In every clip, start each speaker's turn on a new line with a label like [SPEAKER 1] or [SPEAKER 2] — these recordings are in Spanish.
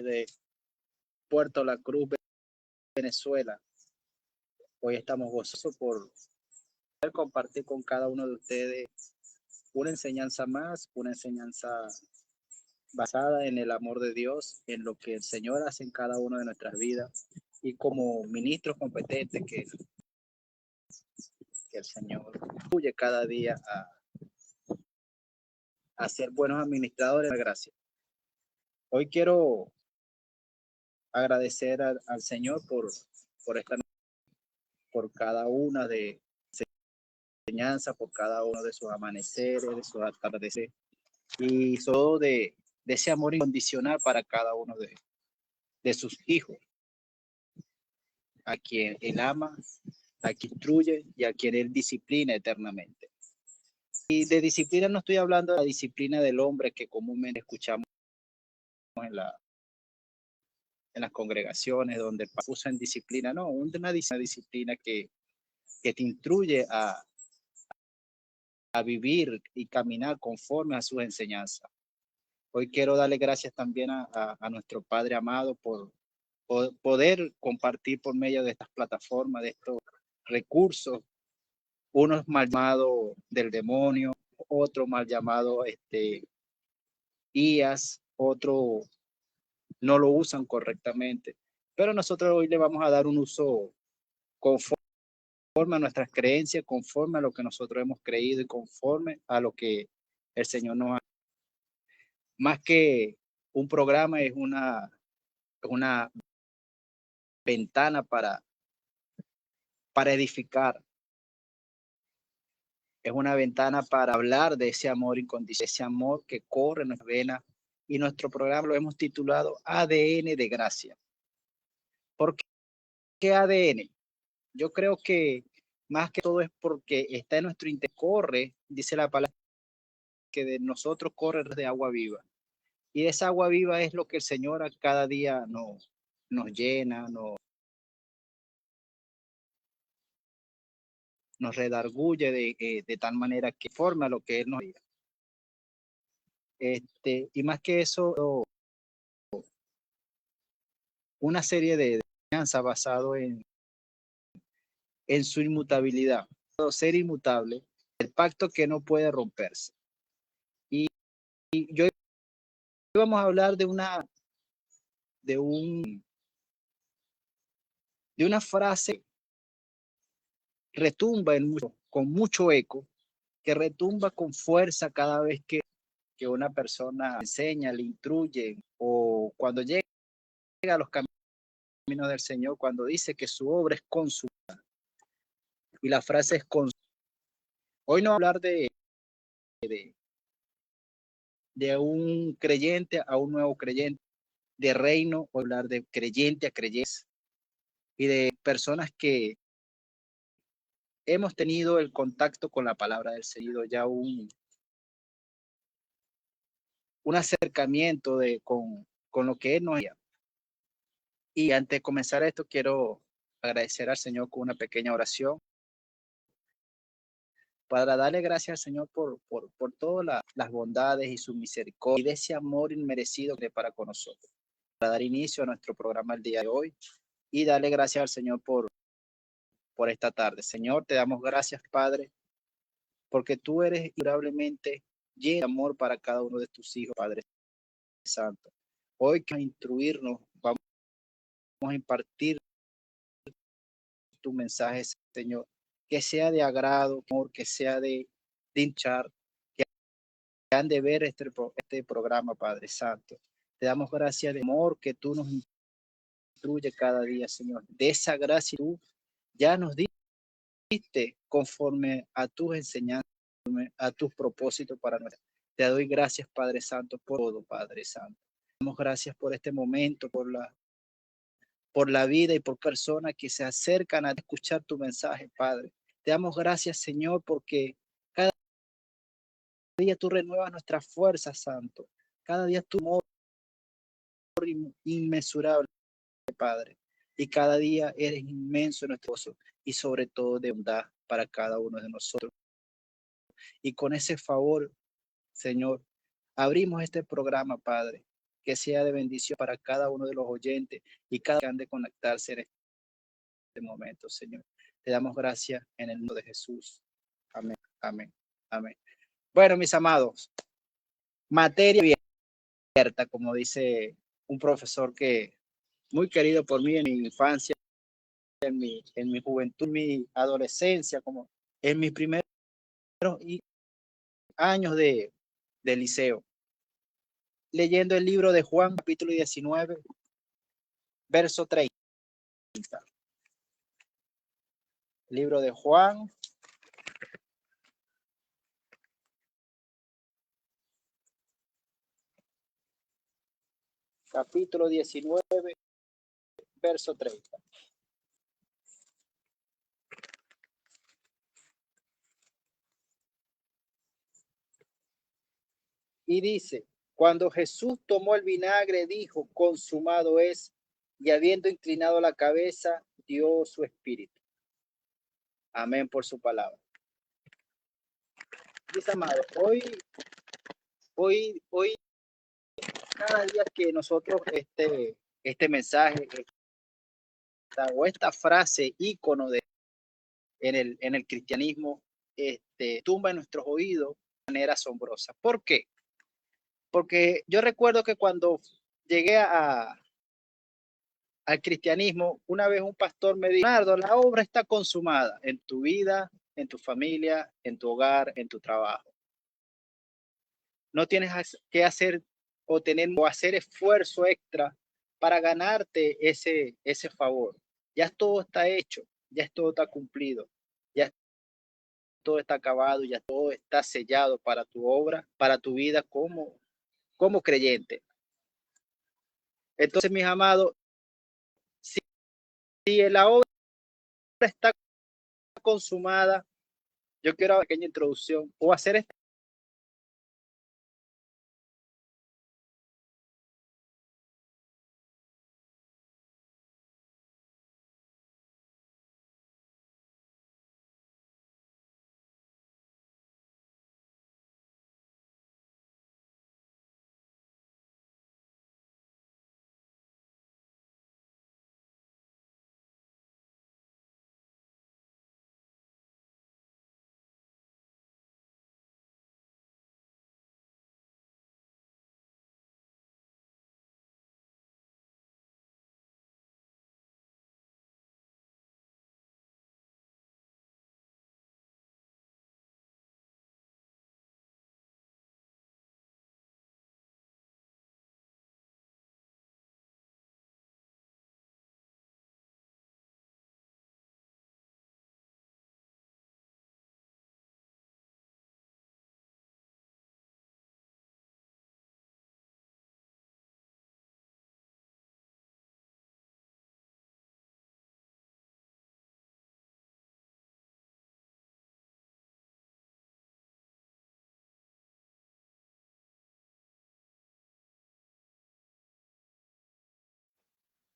[SPEAKER 1] de Puerto La Cruz, Venezuela. Hoy estamos gozosos por poder compartir con cada uno de ustedes una enseñanza más, una enseñanza basada en el amor de Dios, en lo que el Señor hace en cada una de nuestras vidas y como ministros competentes que el Señor instruye cada día a ser buenos administradores de la gracia. Hoy quiero agradecer al Señor por esta, por cada una de enseñanzas, por cada uno de sus amaneceres, de sus atardeceres y sobre todo de ese amor incondicional para cada uno de sus hijos, a quien Él ama, a quien instruye y a quien Él disciplina eternamente. Y de disciplina no estoy hablando de la disciplina del hombre que comúnmente escuchamos en, en las congregaciones donde usan disciplina, no, una disciplina que te instruye a vivir y caminar conforme a sus enseñanzas. Hoy quiero darle gracias también a nuestro Padre amado por poder compartir por medio de estas plataformas, de estos recursos, unos mal llamados del demonio, otro mal llamado IAS, otro no lo usan correctamente. Pero nosotros hoy le vamos a dar un uso conforme a nuestras creencias, conforme a lo que nosotros hemos creído y conforme a lo que el Señor nos ha. Más que un programa, es una ventana para edificar. Es una ventana para hablar de ese amor incondicional, ese amor que corre en nuestra vena. Y nuestro programa lo hemos titulado ADN de Gracia. ¿Por qué ADN? Yo creo que más que todo es porque está en nuestro interior, corre, dice la palabra, que de nosotros corre de agua viva. Y esa agua viva es lo que el Señor a cada día nos llena, nos redarguye de tal manera que forma lo que Él nos diga. Y más que eso, una serie de enseñanzas basado en su inmutabilidad, ser inmutable, el pacto que no puede romperse. Y yo vamos a hablar de una frase retumba con mucho eco, que retumba con fuerza cada vez que una persona enseña, le instruye, o cuando llega a los caminos del Señor, cuando dice que su obra es consumada. Y la frase es consumada. Hoy no hablar de un creyente a un nuevo creyente, de reino, o hablar de creyente a creyente, y de personas que hemos tenido el contacto con la palabra del Señor, ya un acercamiento con lo que Él nos dio. Y antes de comenzar esto, quiero agradecer al Señor con una pequeña oración para darle gracias al Señor por todas las bondades y su misericordia y de ese amor inmerecido que para con nosotros. Para dar inicio a nuestro programa el día de hoy y darle gracias al Señor por esta tarde. Señor, te damos gracias, Padre, porque tú eres indudablemente lleno de amor para cada uno de tus hijos, Padre Santo. Hoy que a instruirnos, vamos a impartir tu mensaje, Señor, que sea de agrado, que sea de hinchar, que han de ver este programa, Padre Santo. Te damos gracias de amor que tú nos instruye cada día, Señor. De esa gracia tú ya nos diste conforme a tus enseñanzas, a tus propósitos para nosotros. Te doy gracias, Padre Santo, por todo, Padre Santo. Damos gracias por este momento, por la vida y por personas que se acercan a escuchar tu mensaje, Padre. Te damos gracias, Señor, porque cada día tú renuevas nuestras fuerzas, Santo. Cada día tu amor inmesurable, Padre. Y cada día eres inmenso en nuestro gozo y sobre todo de bondad para cada uno de nosotros. Y con ese favor, Señor, abrimos este programa, Padre, que sea de bendición para cada uno de los oyentes y cada que han de conectarse en este momento, Señor. Te damos gracias en el nombre de Jesús. Amén, amén, amén. Bueno, mis amados, materia abierta, como dice un profesor que muy querido por mí en mi infancia, en mi juventud, en mi adolescencia, como en mis primeros años de liceo, leyendo el libro de Juan, capítulo 19, verso 30. Libro de Juan, capítulo 19, verso 30. Y dice, cuando Jesús tomó el vinagre, dijo, consumado es, y habiendo inclinado la cabeza, dio su espíritu. Amén por su palabra. Mis amados, hoy, cada día que nosotros este mensaje esta frase ícono en el cristianismo tumba en nuestros oídos de manera asombrosa. ¿Por qué? Porque yo recuerdo que cuando llegué al cristianismo, una vez un pastor me dijo, Leonardo, la obra está consumada en tu vida, en tu familia, en tu hogar, en tu trabajo. No tienes que hacer o hacer esfuerzo extra para ganarte ese favor. Ya todo está hecho, ya todo está cumplido, ya todo está acabado, ya todo está sellado para tu obra, para tu vida como creyente. Entonces, mis amados, si la obra está consumada, yo quiero una pequeña introducción o hacer esta.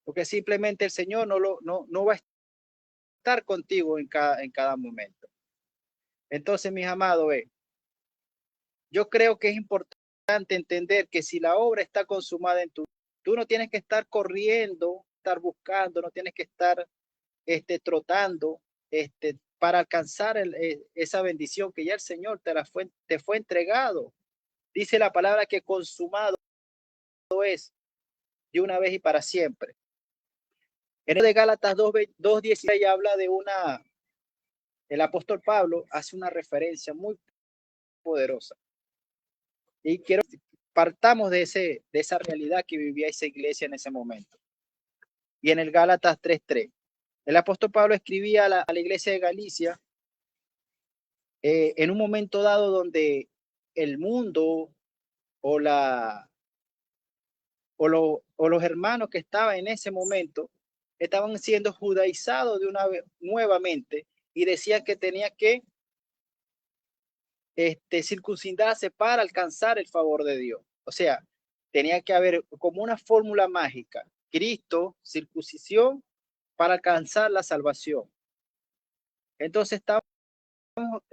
[SPEAKER 1] Porque simplemente el Señor no va a estar contigo en cada momento. Entonces, mis amados, yo creo que es importante entender que si la obra está consumada en tú no tienes que estar corriendo, estar buscando, no tienes que estar trotando para alcanzar esa bendición que ya el Señor te fue entregado. Dice la palabra que consumado es de una vez y para siempre. En el de Gálatas 2:16 habla el apóstol Pablo hace una referencia muy poderosa. Y partamos de esa realidad que vivía esa iglesia en ese momento. Y en el Gálatas 3:3, el apóstol Pablo escribía a la iglesia de Galicia en un momento dado donde el mundo o los hermanos que estaban en ese momento estaban siendo judaizados de una vez nuevamente y decían que tenía que circuncidarse para alcanzar el favor de Dios. O sea, tenía que haber como una fórmula mágica: Cristo, circuncisión para alcanzar la salvación. Entonces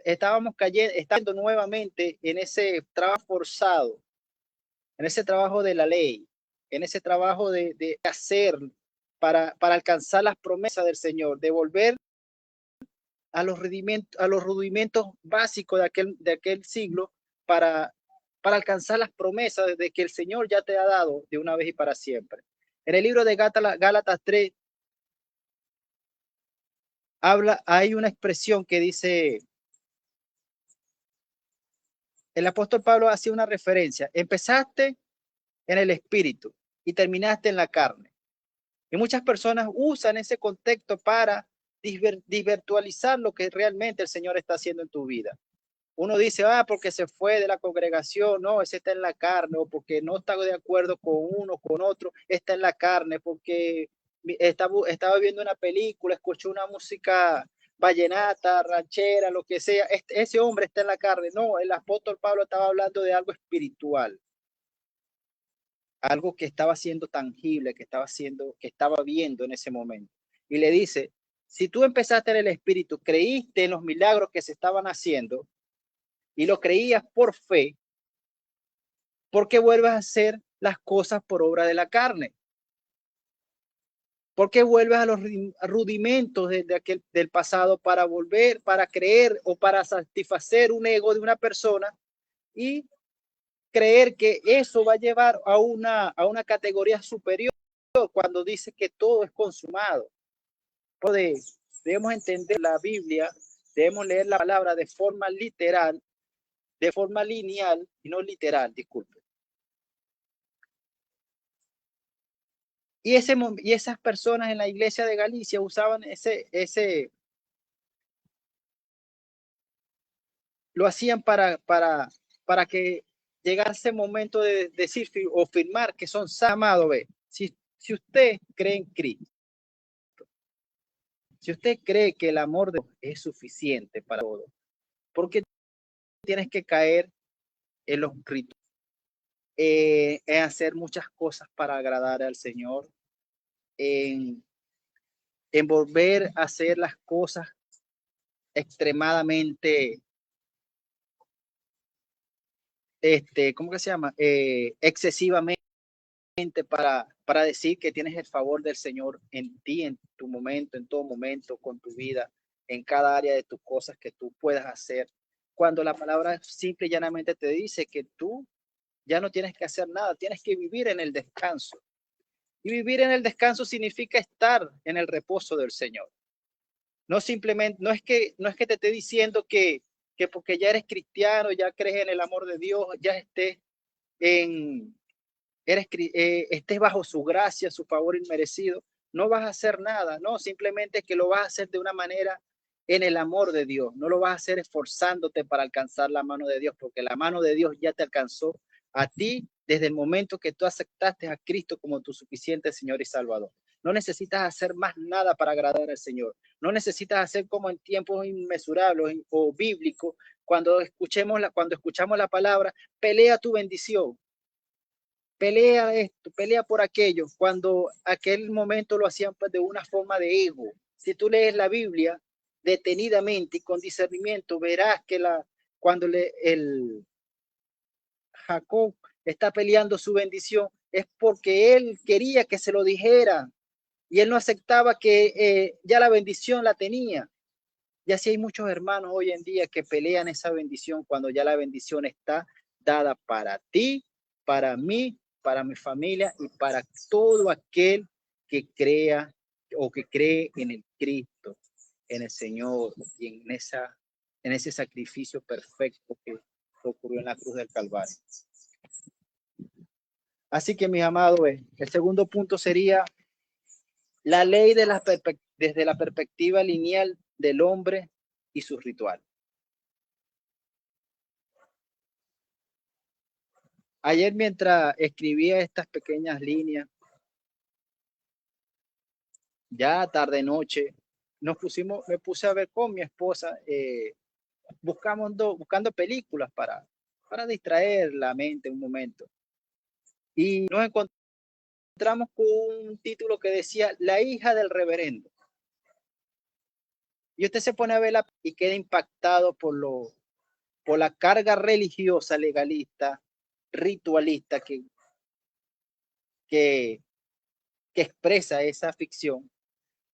[SPEAKER 1] estábamos cayendo nuevamente en ese trabajo forzado, en ese trabajo de la ley, en ese trabajo de hacer para alcanzar las promesas del Señor, de volver a los rudimentos básicos de aquel siglo para alcanzar las promesas de que el Señor ya te ha dado de una vez y para siempre. En el libro de Gálatas 3 hay una expresión que dice, el apóstol Pablo hacía una referencia: empezaste en el espíritu y terminaste en la carne. Y muchas personas usan ese contexto para desvirtualizar lo que realmente el Señor está haciendo en tu vida. Uno dice, porque se fue de la congregación, no, ese está en la carne, o porque no está de acuerdo con uno, con otro, está en la carne, porque estaba viendo una película, escuchó una música vallenata, ranchera, lo que sea, ese hombre está en la carne. No, el apóstol Pablo estaba hablando de algo espiritual, algo que estaba siendo tangible, que estaba viendo en ese momento. Y le dice, si tú empezaste en el espíritu, creíste en los milagros que se estaban haciendo y lo creías por fe, ¿por qué vuelves a hacer las cosas por obra de la carne? ¿Por qué vuelves a los rudimentos del pasado para volver, para creer o para satisfacer un ego de una persona y creer que eso va a llevar a una categoría superior cuando dice que todo es consumado? Debemos entender la Biblia, debemos leer la palabra de forma literal, de forma lineal y no literal, disculpe. Y esas personas en la iglesia de Galicia usaban lo hacían para que llegase ese momento de decir o firmar que son amados. Si usted cree en Cristo, si usted cree que el amor de Dios es suficiente para todo, ¿por qué tienes que caer en los ritos? En hacer muchas cosas para agradar al Señor, en volver a hacer las cosas extremadamente, ¿cómo que se llama? Excesivamente para decir que tienes el favor del Señor en ti, en tu momento, en todo momento, con tu vida, en cada área de tus cosas que tú puedas hacer. Cuando la palabra simple y llanamente te dice que tú ya no tienes que hacer nada, tienes que vivir en el descanso. Y vivir en el descanso significa estar en el reposo del Señor. No simplemente, no es que te esté diciendo que porque ya eres cristiano, ya crees en el amor de Dios, ya estés bajo su gracia, su favor inmerecido, no vas a hacer nada, no, simplemente que lo vas a hacer de una manera en el amor de Dios, no lo vas a hacer esforzándote para alcanzar la mano de Dios, porque la mano de Dios ya te alcanzó a ti desde el momento que tú aceptaste a Cristo como tu suficiente Señor y Salvador. No necesitas hacer más nada para agradar al Señor. No necesitas hacer como en tiempos inmesurables o bíblicos, cuando escuchamos la palabra, pelea tu bendición, pelea esto, pelea por aquello, cuando aquel momento lo hacían pues de una forma de ego. Si tú lees la Biblia detenidamente y con discernimiento, verás que cuando el Jacob está peleando su bendición es porque él quería que se lo dijera y él no aceptaba que ya la bendición la tenía. Y así hay muchos hermanos hoy en día que pelean esa bendición cuando ya la bendición está dada para ti, para mí, para mi familia y para todo aquel que crea o que cree en el Cristo, en el Señor y en ese sacrificio perfecto que ocurrió en la cruz del Calvario. Así que, mis amados, el segundo punto sería la ley desde la perspectiva lineal del hombre y sus rituales. Ayer, mientras escribía estas pequeñas líneas, ya tarde noche, me puse a ver con mi esposa, buscando películas para distraer la mente un momento. Y nos encontramos con un título que decía La hija del reverendo. Y usted se pone a verla y queda impactado por la carga religiosa, legalista, ritualista que que, que expresa esa ficción.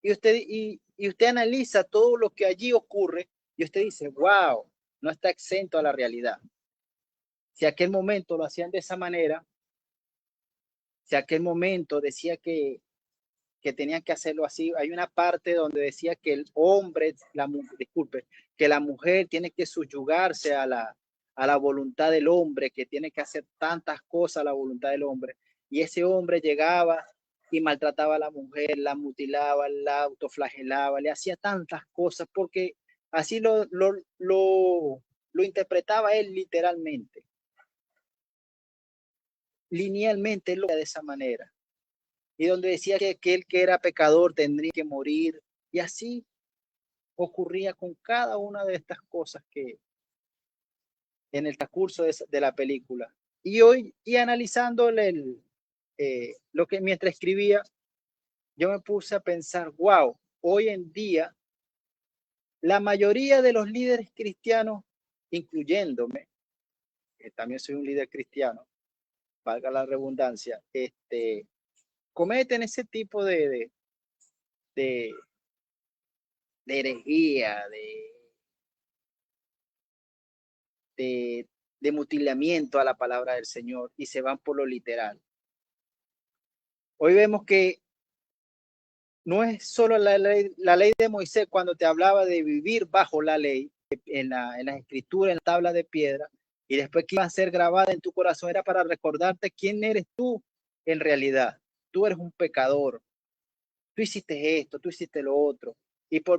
[SPEAKER 1] Y usted analiza todo lo que allí ocurre y usted dice, wow, no está exento a la realidad. Si aquel momento lo hacían de esa manera, si aquel momento decía que tenían que hacerlo así, hay una parte donde decía que el hombre, que la mujer tiene que subyugarse a la voluntad del hombre, que tiene que hacer tantas cosas a la voluntad del hombre. Y ese hombre llegaba y maltrataba a la mujer, la mutilaba, la autoflagelaba, le hacía tantas cosas porque así lo interpretaba él literalmente. Linealmente él lo hacía de esa manera. Y donde decía que aquel que era pecador tendría que morir. Y así ocurría con cada una de estas cosas que en el transcurso de la película. Y hoy, y analizando lo que mientras escribía, yo me puse a pensar, wow, hoy en día la mayoría de los líderes cristianos, incluyéndome, que también soy un líder cristiano, valga la redundancia, cometen ese tipo de herejía, de mutilamiento a la palabra del Señor y se van por lo literal. Hoy vemos que no es solo la ley de Moisés cuando te hablaba de vivir bajo la ley en las escrituras, en la tabla de piedra, y después que iba a ser grabada en tu corazón, era para recordarte quién eres tú en realidad. Tú eres un pecador, tú hiciste esto, tú hiciste lo otro,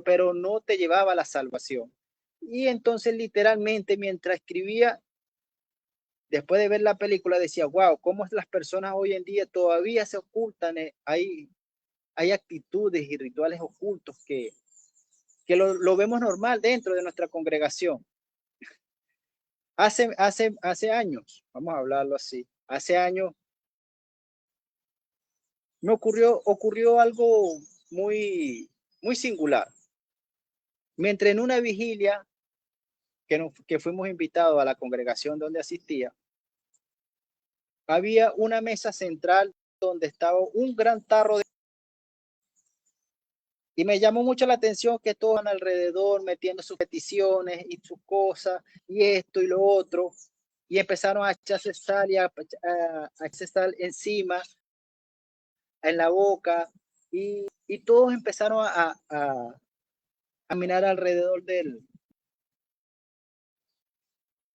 [SPEAKER 1] pero no te llevaba a la salvación. Y entonces literalmente mientras escribía, después de ver la película, decía, wow, cómo las personas hoy en día todavía se ocultan, hay actitudes y rituales ocultos que lo vemos normal dentro de nuestra congregación. Hace años, vamos a hablarlo así, hace años me ocurrió algo muy singular. Mientras en una vigilia que fuimos invitados a la congregación donde asistía, había una mesa central donde estaba un gran tarro de... Y me llamó mucho la atención que todos alrededor metiendo sus peticiones y sus cosas y esto y lo otro. Y empezaron a echarse sal y a echarse sal encima, en la boca. Y todos empezaron a mirar alrededor de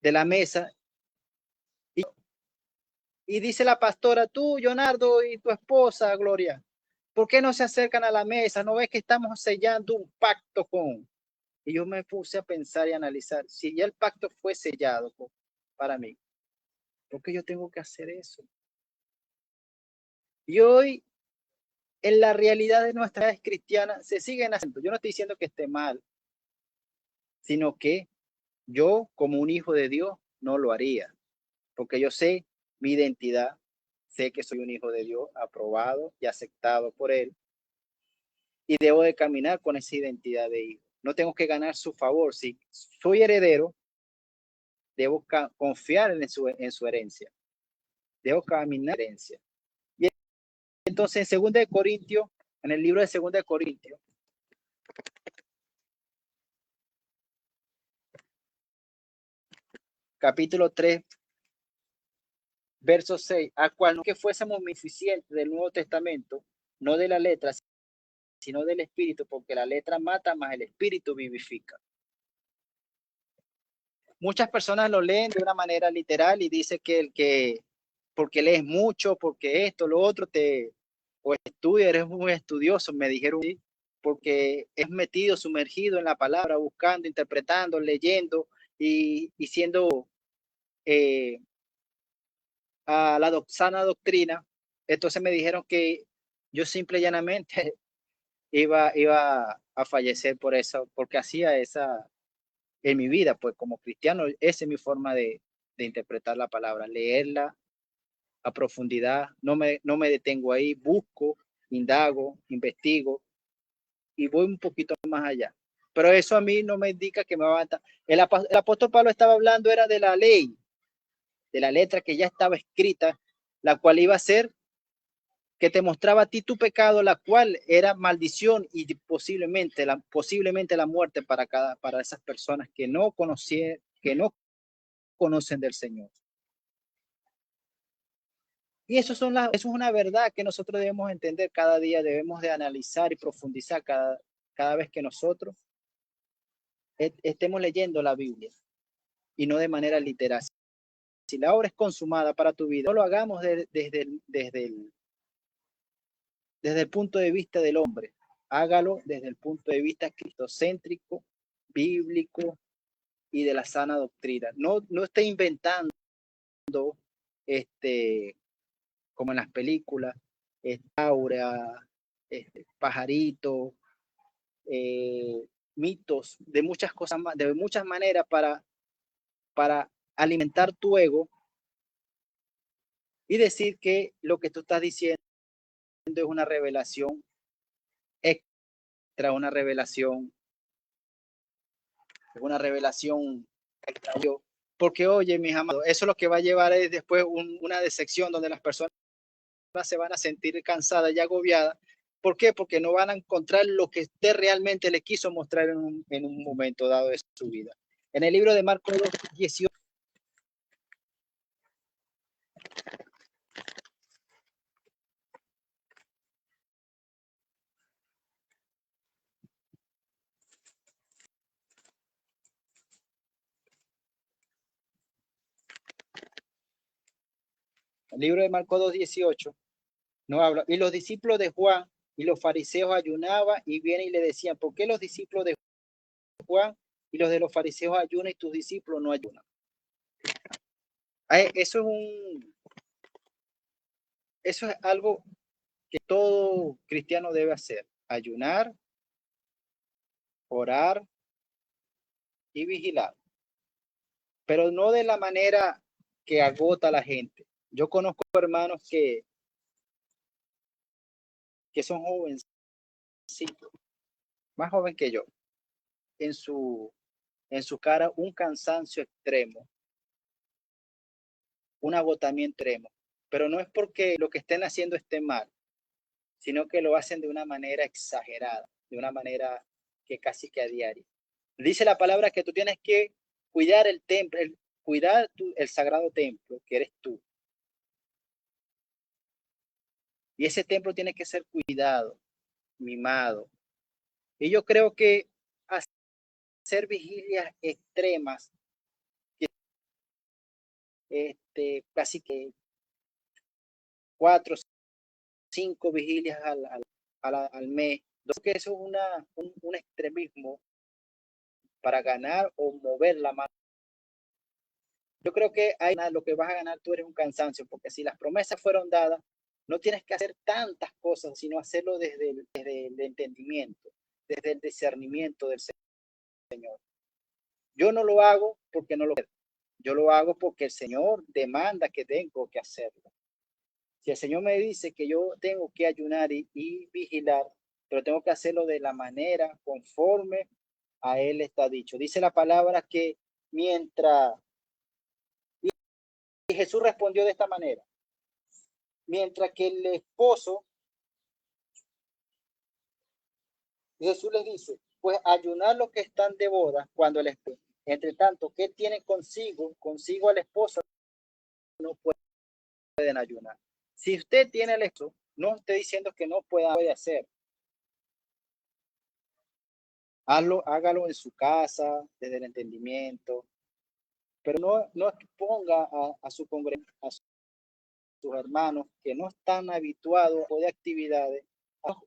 [SPEAKER 1] la mesa. Y dice la pastora, tú, Leonardo, y tu esposa, Gloria, ¿por qué no se acercan a la mesa? ¿No ves que estamos sellando un pacto con? Y yo me puse a pensar y analizar, si ya el pacto fue sellado para mí, ¿por qué yo tengo que hacer eso? Y hoy, en la realidad de nuestra edad cristiana, se siguen haciendo. Yo no estoy diciendo que esté mal, sino que yo, como un hijo de Dios, no lo haría, porque yo sé mi identidad, sé que soy un hijo de Dios, aprobado y aceptado por Él, y debo de caminar con esa identidad de hijo. No tengo que ganar su favor. Si soy heredero, debo confiar en su herencia. Debo caminar en herencia. Y entonces en 2 de Corintios, en el libro de 2 de Corintios, capítulo 3, verso 6, a cual no que fuésemos suficientes del Nuevo Testamento, no de la letra, sino del Espíritu, porque la letra mata, más el Espíritu vivifica. Muchas personas lo leen de una manera literal y dice que porque lees mucho, porque esto, lo otro, o estudia, eres muy estudioso, me dijeron, porque es metido, sumergido en la palabra, buscando, interpretando, leyendo y siendo a la sana doctrina. Entonces me dijeron que yo simple y llanamente iba a fallecer por eso, porque hacía esa en mi vida, pues como cristiano, esa es mi forma de interpretar la palabra, leerla a profundidad, no me detengo ahí, busco, indago, investigo y voy un poquito más allá. Pero eso a mí no me indica que me va a avanzar. El apóstol Pablo estaba hablando era de la ley, de la letra que ya estaba escrita, la cual iba a ser que te mostraba a ti tu pecado, la cual era maldición y posiblemente la muerte para esas personas que no conocen del Señor. Y eso es una verdad que nosotros debemos entender cada día, debemos de analizar y profundizar cada vez que nosotros estemos leyendo la Biblia y no de manera literal. Si la obra es consumada para tu vida, no lo hagamos desde el punto de vista del hombre, hágalo desde el punto de vista cristocéntrico, bíblico y de la sana doctrina. No esté inventando como en las películas, aura, pajarito, mitos, de muchas cosas más, de muchas maneras para alimentar tu ego y decir que lo que tú estás diciendo es una revelación extra, una revelación extra. Porque, oye, mis amados, eso es lo que va a llevar es después una decepción donde las personas se van a sentir cansadas y agobiadas. ¿Por qué? Porque no van a encontrar lo que usted realmente le quiso mostrar en un momento dado de su vida. En el libro de Marcos 2:18. El libro de Marcos 2:18 no habla. Y los discípulos de Juan y los fariseos ayunaban y vienen y le decían, ¿por qué los discípulos de Juan y los de los fariseos ayunan y tus discípulos no ayunan? Eso es algo que todo cristiano debe hacer: ayunar, orar y vigilar, pero no de la manera que agota a la gente. Yo conozco hermanos que son jóvenes, más jóvenes que yo, en su cara un cansancio extremo, un agotamiento extremo, pero no es porque lo que estén haciendo esté mal, sino que lo hacen de una manera exagerada, de una manera que casi que a diario. Dice la palabra que tú tienes que cuidar el templo, cuidar el sagrado templo que eres tú. Y ese templo tiene que ser cuidado, mimado. Y yo creo que hacer vigilias extremas, casi que 4, 5 vigilias al mes, que eso es un extremismo para ganar o mover la mano. Yo creo que lo que vas a ganar tú eres un cansancio, porque si las promesas fueron dadas, no tienes que hacer tantas cosas, sino hacerlo desde el entendimiento, desde el discernimiento del Señor. Yo no lo hago porque no lo quiero. Yo lo hago porque el Señor demanda que tengo que hacerlo. Si el Señor me dice que yo tengo que ayunar y vigilar, pero tengo que hacerlo de la manera conforme a Él está dicho. Dice la palabra que mientras... Y Jesús respondió de esta manera: mientras que el esposo, Jesús les dice, pues ayunar los que están de boda cuando el esposo, entre tanto, ¿qué tienen consigo al esposo? No pueden ayunar. Si usted tiene el esposo, no estoy diciendo que no puede hacer. Hágalo en su casa, desde el entendimiento, pero no exponga a su congregación, a sus hermanos que no están habituados a de actividades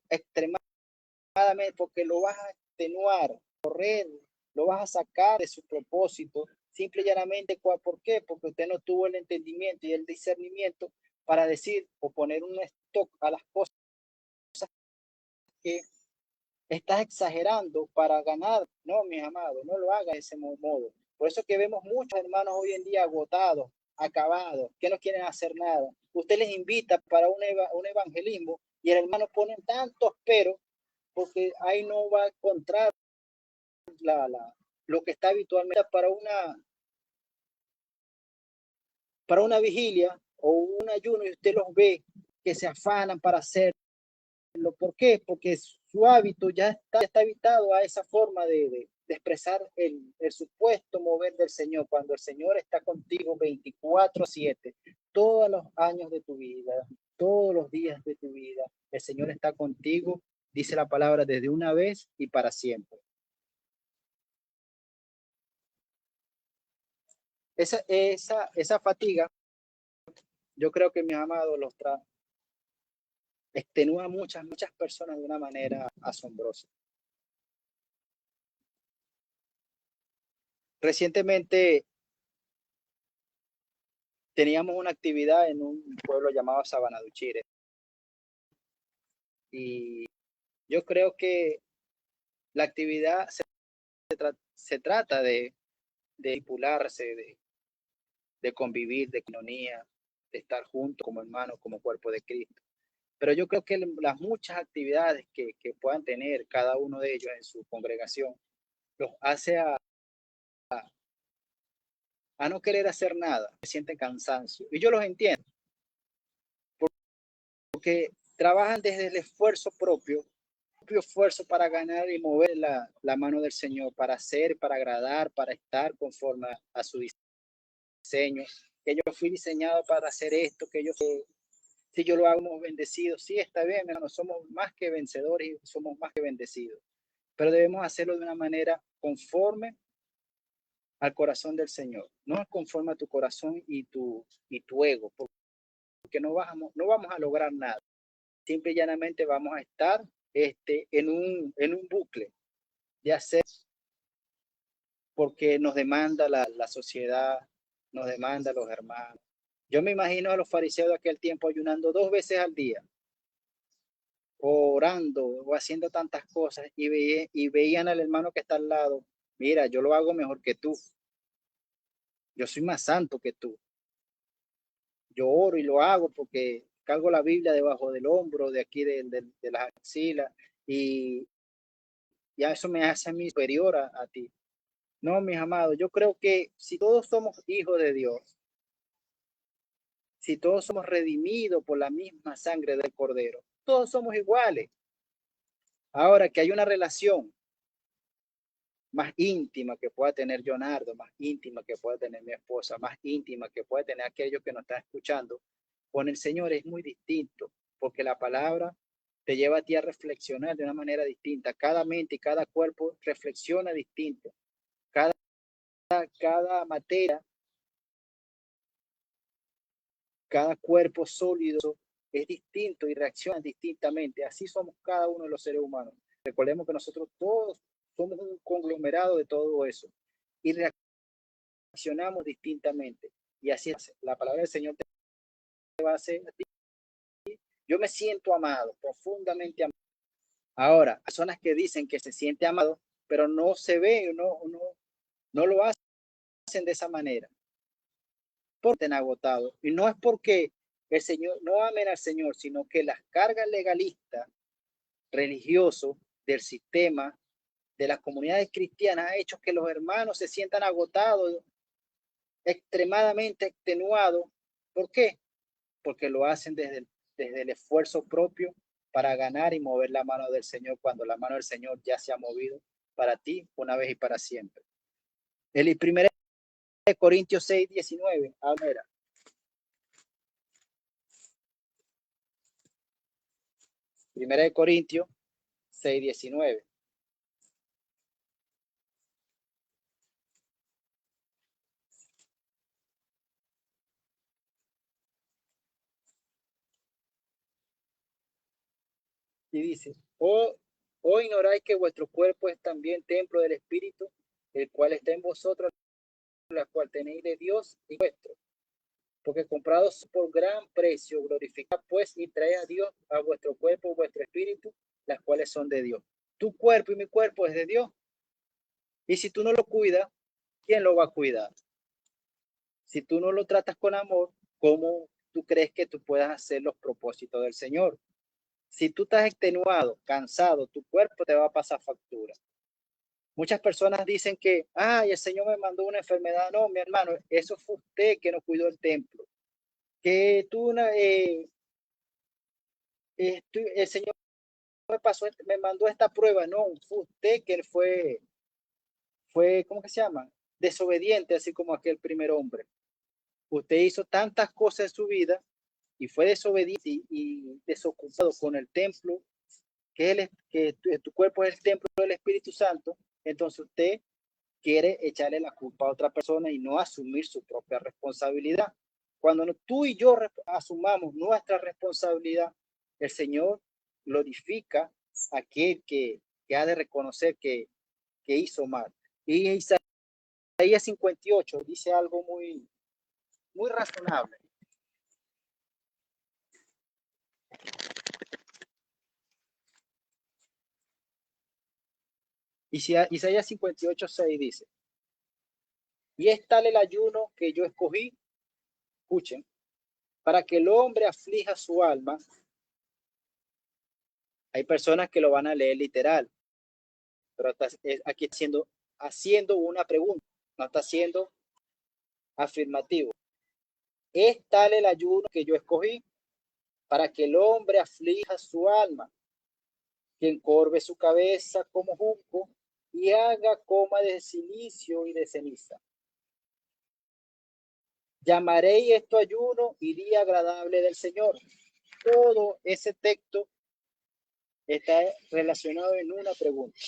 [SPEAKER 1] extremadamente, porque lo vas a extenuar, correr, lo vas a sacar de su propósito, simple y llanamente. ¿Por qué? Porque usted no tuvo el entendimiento y el discernimiento para decir o poner un stop a las cosas que estás exagerando para ganar. No, mis amados, no lo hagas de ese modo. Por eso que vemos muchos hermanos hoy en día agotados, acabados, que no quieren hacer nada. Usted les invita para un evangelismo y el hermano pone tantos peros, porque ahí no va a encontrar lo que está habitualmente para una vigilia o un ayuno, y usted los ve que se afanan para hacerlo. ¿Por qué? Porque su hábito ya está habitado a esa forma de expresar el supuesto mover del Señor, cuando el Señor está contigo 24/7, todos los años de tu vida, todos los días de tu vida, el Señor está contigo, dice la palabra, desde una vez y para siempre. Esa fatiga, yo creo que mis amados extenúa a muchas personas de una manera asombrosa. Recientemente teníamos una actividad en un pueblo llamado Sabanaduchire y yo creo que la actividad se trata de manipularse, de convivir, de comunidad, de estar juntos como hermanos, como cuerpo de Cristo. Pero yo creo que las muchas actividades que puedan tener cada uno de ellos en su congregación los hace a no querer hacer nada, se sienten cansancio. Y yo los entiendo, porque trabajan desde el esfuerzo propio esfuerzo para ganar y mover la mano del Señor, para hacer, para agradar, para estar conforme a su diseño. Que yo fui diseñado para hacer esto, si yo lo hago bendecido, sí, está bien, hermano, somos más que vencedores y somos más que bendecidos, pero debemos hacerlo de una manera conforme al corazón del Señor, no conforme a tu corazón y tu ego, porque no vamos a lograr nada. Simple y llanamente vamos a estar en un bucle de hacer porque nos demanda la sociedad, nos demanda los hermanos. Yo me imagino a los fariseos de aquel tiempo ayunando 2 veces al día, orando o haciendo tantas cosas y veían al hermano que está al lado, mira, yo lo hago mejor que tú, yo soy más santo que tú, yo oro y lo hago porque cargo la Biblia debajo del hombro, de aquí de las axilas y ya eso me hace a mí superior a ti. No, mis amados, yo creo que si todos somos hijos de Dios, si todos somos redimidos por la misma sangre del Cordero, todos somos iguales. Ahora que hay una relación más íntima que pueda tener Leonardo, más íntima que pueda tener mi esposa, más íntima que pueda tener aquellos que nos están escuchando, con el Señor es muy distinto, porque la palabra te lleva a ti a reflexionar de una manera distinta. Cada mente y cada cuerpo reflexiona distinto. Cada materia, cada cuerpo sólido es distinto y reacciona distintamente. Así somos cada uno de los seres humanos. Recordemos que nosotros todos somos un conglomerado de todo eso y reaccionamos distintamente. Y así es. La palabra del Señor te va a hacer a ti. Yo me siento amado, profundamente amado. Ahora, personas que dicen que se siente amado, pero no se ve, no lo hacen de esa manera. Porque estén agotados. Y no es porque el Señor no amen al Señor, sino que las cargas legalistas, religiosos del sistema, de las comunidades cristianas, ha hecho que los hermanos se sientan agotados, extremadamente extenuados. ¿Por qué? Porque lo hacen desde el esfuerzo propio para ganar y mover la mano del Señor cuando la mano del Señor ya se ha movido para ti una vez y para siempre. El 1 Corintios 6:19, mira. 1 Corintios 6:19. Y dice, o ignoráis que vuestro cuerpo es también templo del Espíritu, el cual está en vosotros, la cual tenéis de Dios y vuestro. Porque comprados por gran precio, glorificad pues y traed a Dios a vuestro cuerpo, vuestro espíritu, las cuales son de Dios. Tu cuerpo y mi cuerpo es de Dios. Y si tú no lo cuidas, ¿quién lo va a cuidar? Si tú no lo tratas con amor, ¿cómo tú crees que tú puedas hacer los propósitos del Señor? Si tú estás extenuado, cansado, tu cuerpo te va a pasar factura. Muchas personas dicen que, ay, el Señor me mandó una enfermedad. No, mi hermano, eso fue usted que no cuidó el templo. Que tú el Señor me mandó esta prueba, no, fue usted que fue, ¿cómo que se llama? Desobediente, así como aquel primer hombre. Usted hizo tantas cosas en su vida y fue desobediente y desocupado con el templo, que tu cuerpo es el templo del Espíritu Santo. Entonces usted quiere echarle la culpa a otra persona y no asumir su propia responsabilidad. Cuando tú y yo asumamos nuestra responsabilidad, el Señor glorifica a aquel que ha de reconocer que hizo mal. Y Isaías 58 dice algo muy razonable. Isaías 58:6 dice, y es tal el ayuno que yo escogí, escuchen, para que el hombre aflija su alma. Hay personas que lo van a leer literal, pero aquí haciendo una pregunta, no está haciendo afirmativo. Es tal el ayuno que yo escogí para que el hombre aflija su alma, que encorve su cabeza como junco y haga coma de silicio y de ceniza. Llamaré esto ayuno y día agradable del Señor. Todo ese texto está relacionado en una pregunta.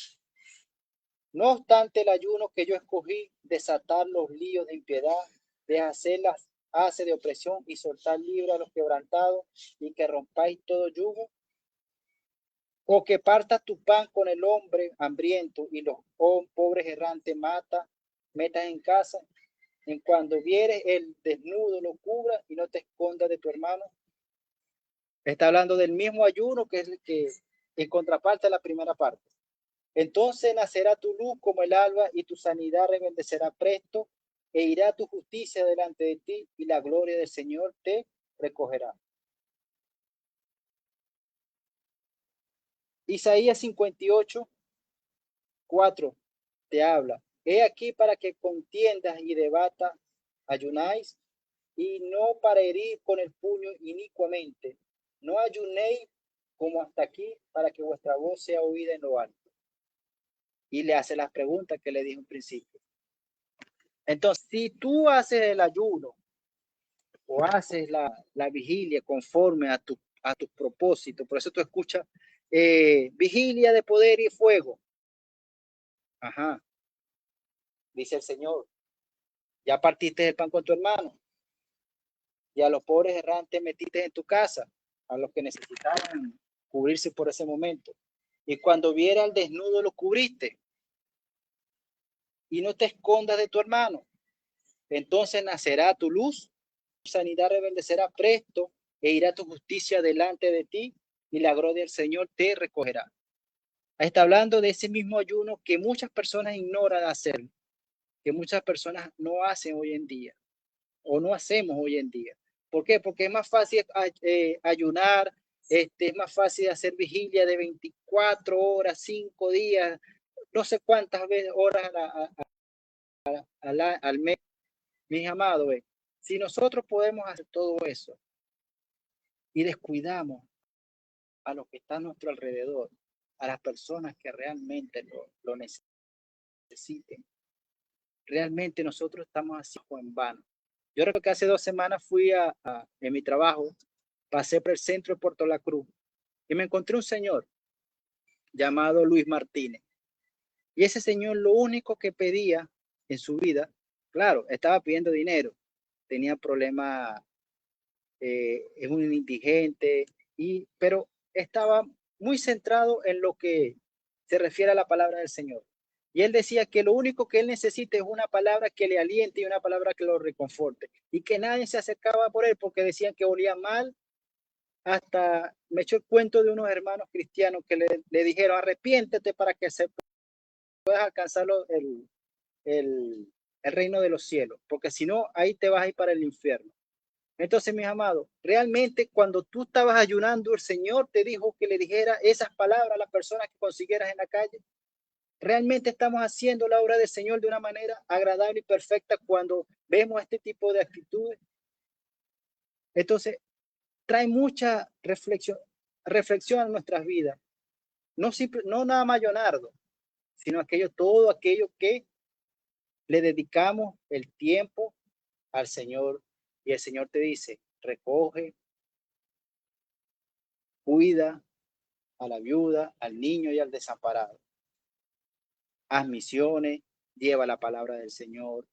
[SPEAKER 1] No obstante el ayuno que yo escogí, desatar los líos de impiedad, de hacer las haces de opresión y soltar libre a los quebrantados y que rompáis todo yugo, o que partas tu pan con el hombre hambriento y los pobres errantes metas en casa, en cuando vieres el desnudo lo cubra y no te escondas de tu hermano. Está hablando del mismo ayuno que es el que en contraparte a la primera parte. Entonces nacerá tu luz como el alba y tu sanidad reverdecerá presto e irá tu justicia delante de ti y la gloria del Señor te recogerá. Isaías 58:4 te habla. He aquí para que contiendas y debata, ayunáis y no para herir con el puño inicuamente. No ayunéis como hasta aquí para que vuestra voz sea oída en lo alto. Y le hace las preguntas que le dije en principio. Entonces, si tú haces el ayuno o haces la vigilia conforme a tus propósitos, por eso tú escuchas vigilia de poder y fuego. Ajá, dice el Señor, ya partiste el pan con tu hermano, y a los pobres errantes metiste en tu casa, a los que necesitaban cubrirse por ese momento. Y cuando viera al desnudo lo cubriste. Y no te escondas de tu hermano. Entonces nacerá tu luz, tu sanidad reverdecerá presto, e irá tu justicia delante de ti, y la gloria del Señor te recogerá. Está hablando de ese mismo ayuno que muchas personas ignoran hacer, que muchas personas no hacen hoy en día, o no hacemos hoy en día. ¿Por qué? Porque es más fácil ayunar, es más fácil hacer vigilia de 24 horas, 5 días, no sé cuántas veces horas al mes, mis amados. Si nosotros podemos hacer todo eso y descuidamos a los que están a nuestro alrededor, a las personas que realmente lo necesiten, realmente nosotros estamos así en vano. Yo recuerdo que hace 2 semanas fui en mi trabajo, pasé por el centro de Puerto La Cruz y me encontré un señor llamado Luis Martínez. Y ese señor lo único que pedía en su vida, claro, estaba pidiendo dinero, tenía problemas, es un indigente, pero estaba muy centrado en lo que se refiere a la palabra del Señor. Y él decía que lo único que él necesita es una palabra que le aliente y una palabra que lo reconforte. Y que nadie se acercaba por él porque decían que olía mal. Hasta me echó el cuento de unos hermanos cristianos que le dijeron, arrepiéntete para que se puedas alcanzar el reino de los cielos, porque si no, ahí te vas a ir para el infierno. Entonces, mis amados, realmente cuando tú estabas ayunando, el Señor te dijo que le dijera esas palabras a las personas que consiguieras en la calle. Realmente estamos haciendo la obra del Señor de una manera agradable y perfecta cuando vemos este tipo de actitudes. Entonces, trae mucha reflexión, reflexión en nuestras vidas. No nada más Leonardo, sino todo aquello que le dedicamos el tiempo al Señor. Y el Señor te dice, recoge, cuida a la viuda, al niño y al desamparado. Haz misiones, lleva la palabra del Señor.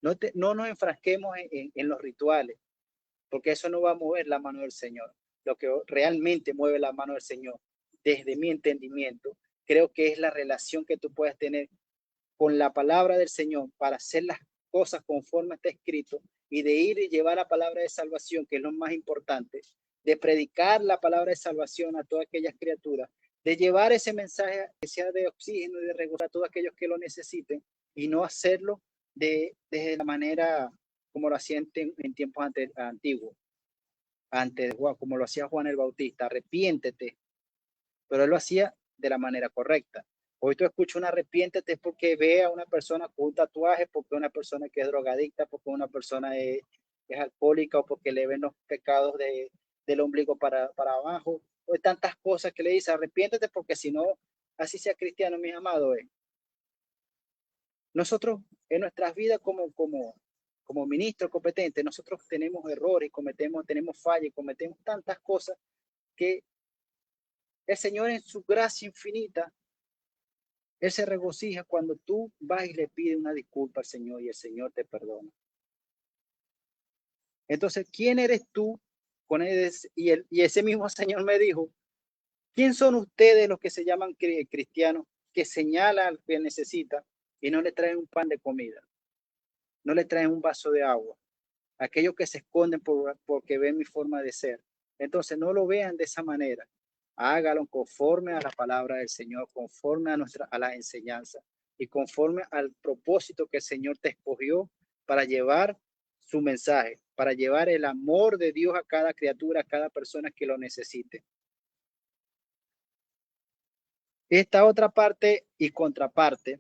[SPEAKER 1] No nos enfrasquemos en los rituales, porque eso no va a mover la mano del Señor. Lo que realmente mueve la mano del Señor, desde mi entendimiento, creo que es la relación que tú puedes tener con la palabra del Señor para hacer las cosas conforme está escrito y de ir y llevar la palabra de salvación, que es lo más importante, de predicar la palabra de salvación a todas aquellas criaturas, de llevar ese mensaje que sea de oxígeno y de regocijo a todos aquellos que lo necesiten y no hacerlo desde la manera como lo hacían en tiempos antiguos, como lo hacía Juan el Bautista, arrepiéntete, pero él lo hacía de la manera correcta. Hoy tú escuchas un arrepiéntete es porque ve a una persona con un tatuaje, porque una persona que es drogadicta, porque una persona es alcohólica o porque le ven los pecados del ombligo para abajo. O hay tantas cosas que le dice, arrepiéntete porque si no, así sea cristiano, mis amados. Nosotros en nuestras vidas como ministros competentes, nosotros tenemos errores, tenemos fallas, cometemos tantas cosas que el Señor en su gracia infinita, Él se regocija cuando tú vas y le pides una disculpa al Señor y el Señor te perdona. Entonces, ¿quién eres tú? Y ese mismo Señor me dijo, ¿quién son ustedes los que se llaman cristianos que señalan al que necesita y no le traen un pan de comida? No le traen un vaso de agua. Aquellos que se esconden porque ven mi forma de ser. Entonces, no lo vean de esa manera. Hágalo conforme a la palabra del Señor, conforme a la enseñanza y conforme al propósito que el Señor te escogió para llevar su mensaje, para llevar el amor de Dios a cada criatura, a cada persona que lo necesite. Esta otra parte y contraparte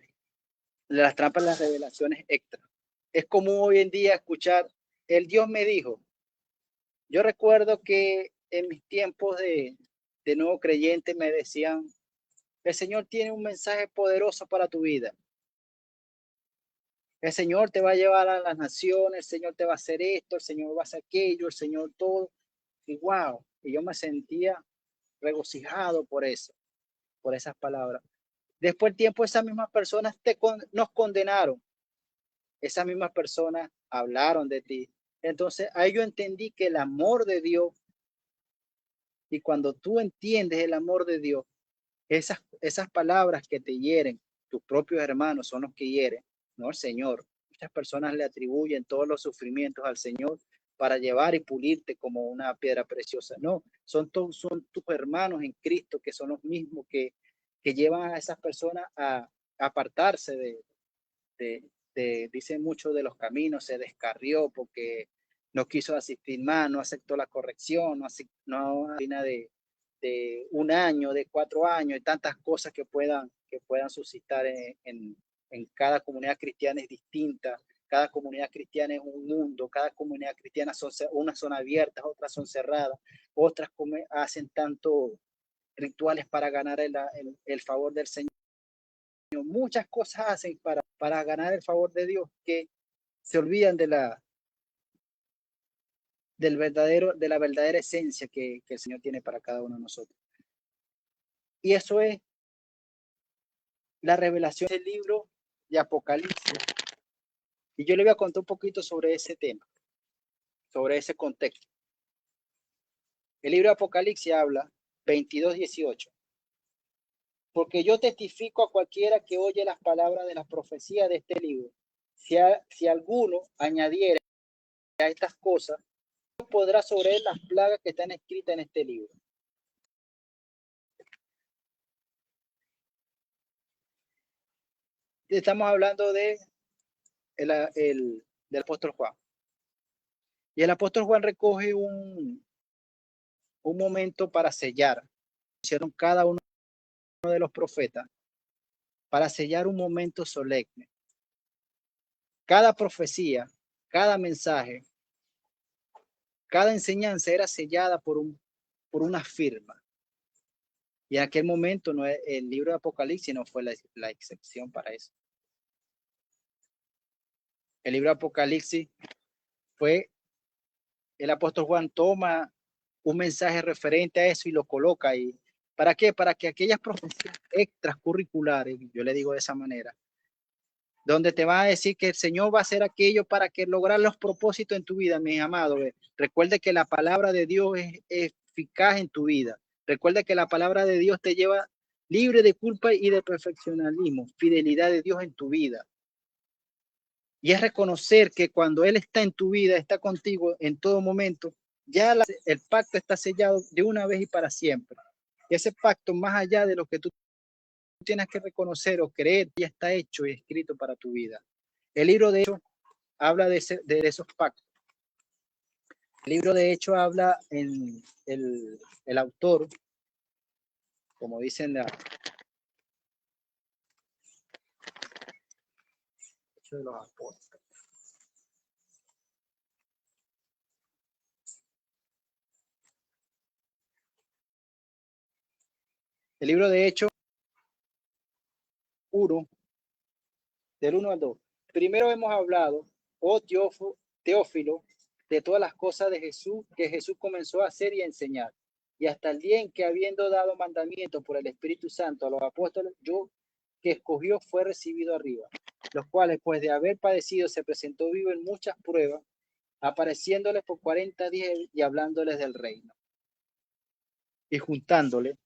[SPEAKER 1] de las trampas de las revelaciones extra. Es común hoy en día escuchar, el Dios me dijo. Yo recuerdo que en mis tiempos de nuevo creyente me decían, el Señor tiene un mensaje poderoso para tu vida. El Señor te va a llevar a las naciones, el Señor te va a hacer esto, el Señor va a hacer aquello, el Señor todo. Y wow, y yo me sentía regocijado por eso, por esas palabras. Después del tiempo, esas mismas personas nos condenaron. Esas mismas personas hablaron de ti. Entonces, ahí yo entendí que el amor de Dios, y cuando tú entiendes el amor de Dios, esas palabras que te hieren, tus propios hermanos son los que hieren, no el Señor. Muchas personas le atribuyen todos los sufrimientos al Señor para llevar y pulirte como una piedra preciosa. No, son tus hermanos en Cristo que son los mismos que llevan a esas personas a apartarse dicen mucho de los caminos, se descarrió porque no quiso asistir más, no aceptó la corrección, no de 1 año, de 4 años, y tantas cosas que puedan suscitar en cada comunidad cristiana es distinta. Cada comunidad cristiana es un mundo, cada comunidad cristiana unas son abiertas, otras son cerradas, otras hacen tanto rituales para ganar el favor del Señor. Muchas cosas hacen para ganar el favor de Dios que se olvidan de la verdadera esencia que el Señor tiene para cada uno de nosotros. Y eso es la revelación del libro de Apocalipsis. Y yo le voy a contar un poquito sobre ese tema, sobre ese contexto. El libro de Apocalipsis habla 22:18. Porque yo testifico a cualquiera que oye las palabras de la profecía de este libro. Si alguno añadiera a estas cosas, podrá sobre él las plagas que están escritas en este libro. Estamos hablando del apóstol Juan. Y el apóstol Juan recoge un momento para sellar. Hicieron cada uno de los profetas para sellar un momento solemne. Cada profecía, cada mensaje, cada enseñanza era sellada por una firma. Y en aquel momento no, el libro de Apocalipsis no fue la excepción para eso. El libro de Apocalipsis fue, el apóstol Juan toma un mensaje referente a eso y lo coloca ahí. ¿Para qué? Para que aquellas profesiones extracurriculares, yo le digo de esa manera, donde te va a decir que el Señor va a hacer aquello para que lograr los propósitos en tu vida, mis amados. Recuerde que la palabra de Dios es eficaz en tu vida. Recuerde que la palabra de Dios te lleva libre de culpa y de perfeccionalismo, fidelidad de Dios en tu vida. Y es reconocer que cuando Él está en tu vida, está contigo en todo momento, ya el pacto está sellado de una vez y para siempre. Y ese pacto, más allá de lo que tú tienes que reconocer o creer, ya está hecho y escrito para tu vida. El libro de Hechos habla de esos pactos. El libro de Hechos habla en el autor, como dicen de los apóstoles. El libro de Hechos 1, del 1 al 2. Primero hemos hablado, oh Teófilo, de todas las cosas de Jesús que Jesús comenzó a hacer y a enseñar. Y hasta el día en que, habiendo dado mandamiento por el Espíritu Santo a los apóstoles, yo que escogió fue recibido arriba, los cuales, pues de haber padecido, se presentó vivo en muchas pruebas, apareciéndoles por 40 días y hablándoles del reino. Y juntándole,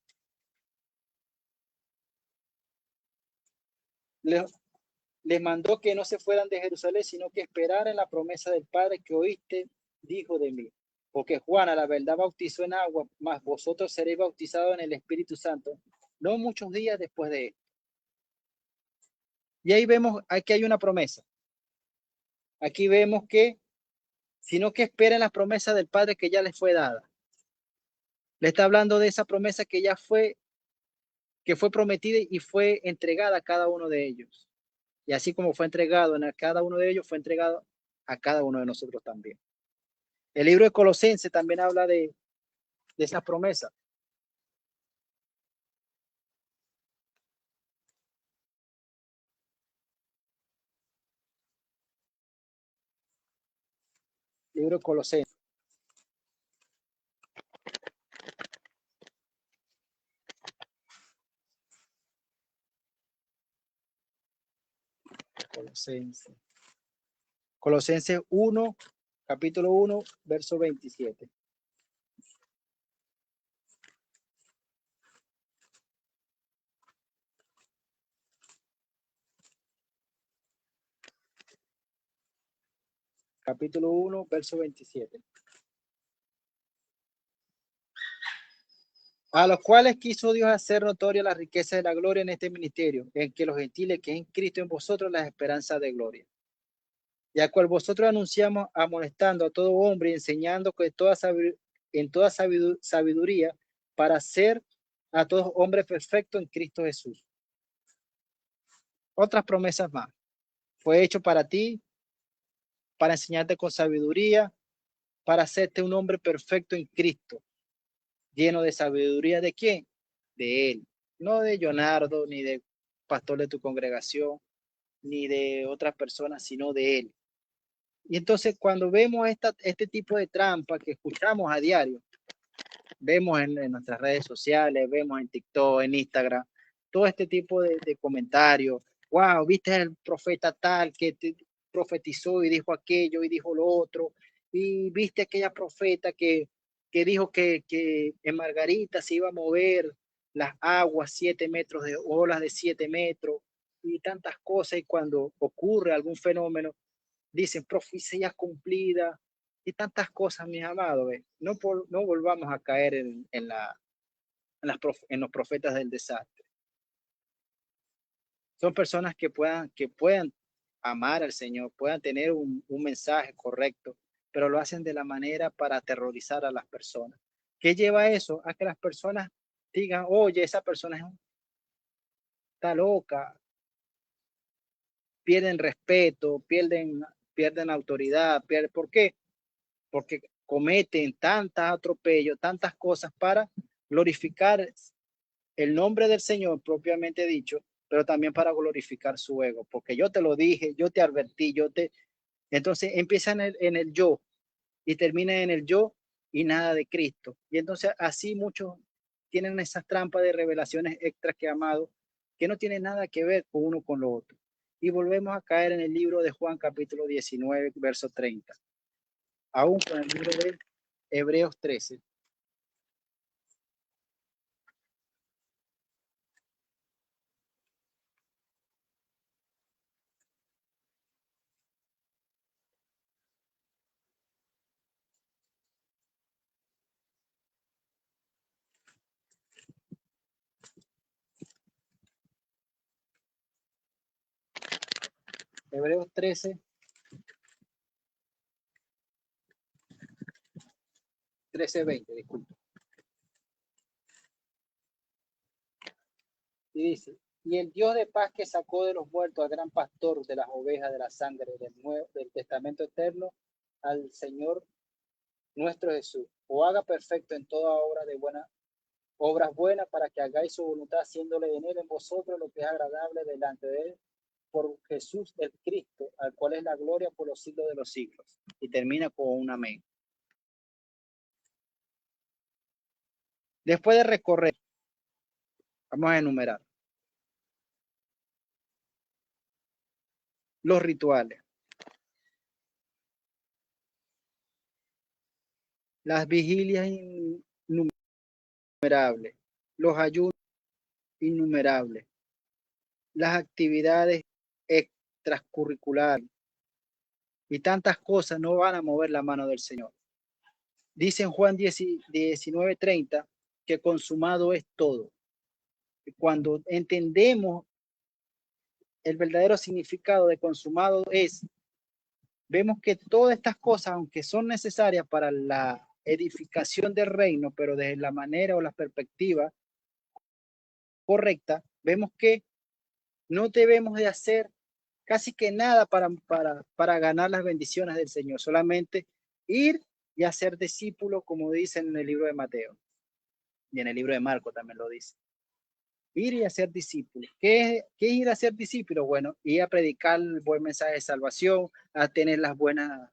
[SPEAKER 1] les mandó que no se fueran de Jerusalén, sino que esperaran la promesa del Padre que oíste, dijo de mí. Porque Juan a la verdad bautizó en agua, mas vosotros seréis bautizados en el Espíritu Santo, no muchos días después de esto. Y ahí vemos, aquí hay una promesa. Aquí vemos que, sino que esperen la promesa del Padre que ya les fue dada. Le está hablando de esa promesa que ya fue, que fue prometida y fue entregada a cada uno de ellos. Y así como fue entregado a cada uno de ellos, fue entregado a cada uno de nosotros también. El libro de Colosenses también habla de esa promesa. Libro de Colosenses. Colosenses. Colosenses 1, capítulo 1, verso 27. Capítulo 1, verso 27. A los cuales quiso Dios hacer notoria la riqueza de la gloria en este ministerio, en que los gentiles que en Cristo en vosotros la esperanza de gloria. Y a cual vosotros anunciamos amonestando a todo hombre y enseñando que en toda sabiduría para ser a todos hombres perfectos en Cristo Jesús. Otras promesas más. Fue hecho para ti, para enseñarte con sabiduría, para hacerte un hombre perfecto en Cristo, lleno de sabiduría. ¿De quién? De Él. No de Leonardo, ni de pastor de tu congregación, ni de otras personas, sino de Él. Y entonces cuando vemos este tipo de trampa que escuchamos a diario, vemos en nuestras redes sociales, vemos en TikTok, en Instagram, todo este tipo de comentarios. Wow, viste el profeta tal que te profetizó y dijo aquello y dijo lo otro. Y viste aquella profeta que dijo que en Margarita se iba a mover las aguas 7 metros de olas de 7 metros y tantas cosas. Y cuando ocurre algún fenómeno, dicen profecía cumplida y tantas cosas, mis amados. No volvamos a caer en los profetas del desastre. Son personas que puedan amar al Señor, puedan tener un mensaje correcto, pero lo hacen de la manera para aterrorizar a las personas. ¿Qué lleva eso? A que las personas digan, oye, esa persona está loca, pierden respeto, pierden autoridad. ¿Por qué? Porque cometen tantos atropellos, tantas cosas para glorificar el nombre del Señor propiamente dicho, pero también para glorificar su ego, porque yo te lo dije, yo te advertí, entonces empieza en el yo y termina en el yo y nada de Cristo. Y entonces así muchos tienen esas trampas de revelaciones extras que amado, que no tienen nada que ver con uno con lo otro. Y volvemos a caer en el libro de Juan capítulo 19, verso 30. Aún con el libro de Hebreos 13. Hebreos 13, 13:20, disculpe. Y dice, y el Dios de paz que sacó de los muertos al gran pastor de las ovejas de la sangre del testamento eterno, al Señor nuestro Jesús, o haga perfecto en toda obra de obras buenas para que hagáis su voluntad, haciéndole en él en vosotros lo que es agradable delante de él, por Jesús el Cristo, al cual es la gloria por los siglos de los siglos. Y termina con un amén. Después de recorrer, vamos a enumerar los rituales, las vigilias innumerables, los ayunos innumerables, las actividades extracurriculares y tantas cosas no van a mover la mano del Señor. Dice en Juan 19:30 que consumado es todo. Cuando entendemos el verdadero significado de consumado vemos que todas estas cosas, aunque son necesarias para la edificación del reino, pero desde la manera o la perspectiva correcta, vemos que no debemos de hacer casi que nada para ganar las bendiciones del Señor, solamente ir y hacer discípulos, como dicen en el libro de Mateo, y en el libro de Marco también lo dice. Ir y hacer discípulos. ¿Qué es ir a hacer discípulos? Bueno, ir a predicar el buen mensaje de salvación, a tener las buenas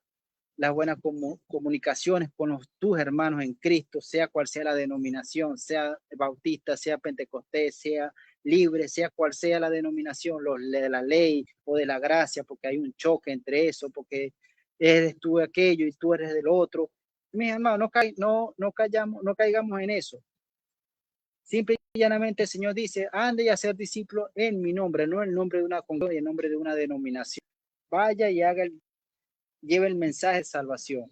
[SPEAKER 1] comunicaciones con tus hermanos en Cristo, sea cual sea la denominación, sea bautista, sea pentecostés, sea libre, sea cual sea la denominación, los de la ley o de la gracia, porque hay un choque entre eso, porque eres tú de aquello y tú eres del otro. Mis hermanos, no caigamos en eso. Simple y llanamente el Señor dice, ande y hacer discípulos en mi nombre, no en el nombre de una congregación y en nombre de una denominación. Vaya y lleve el mensaje de salvación.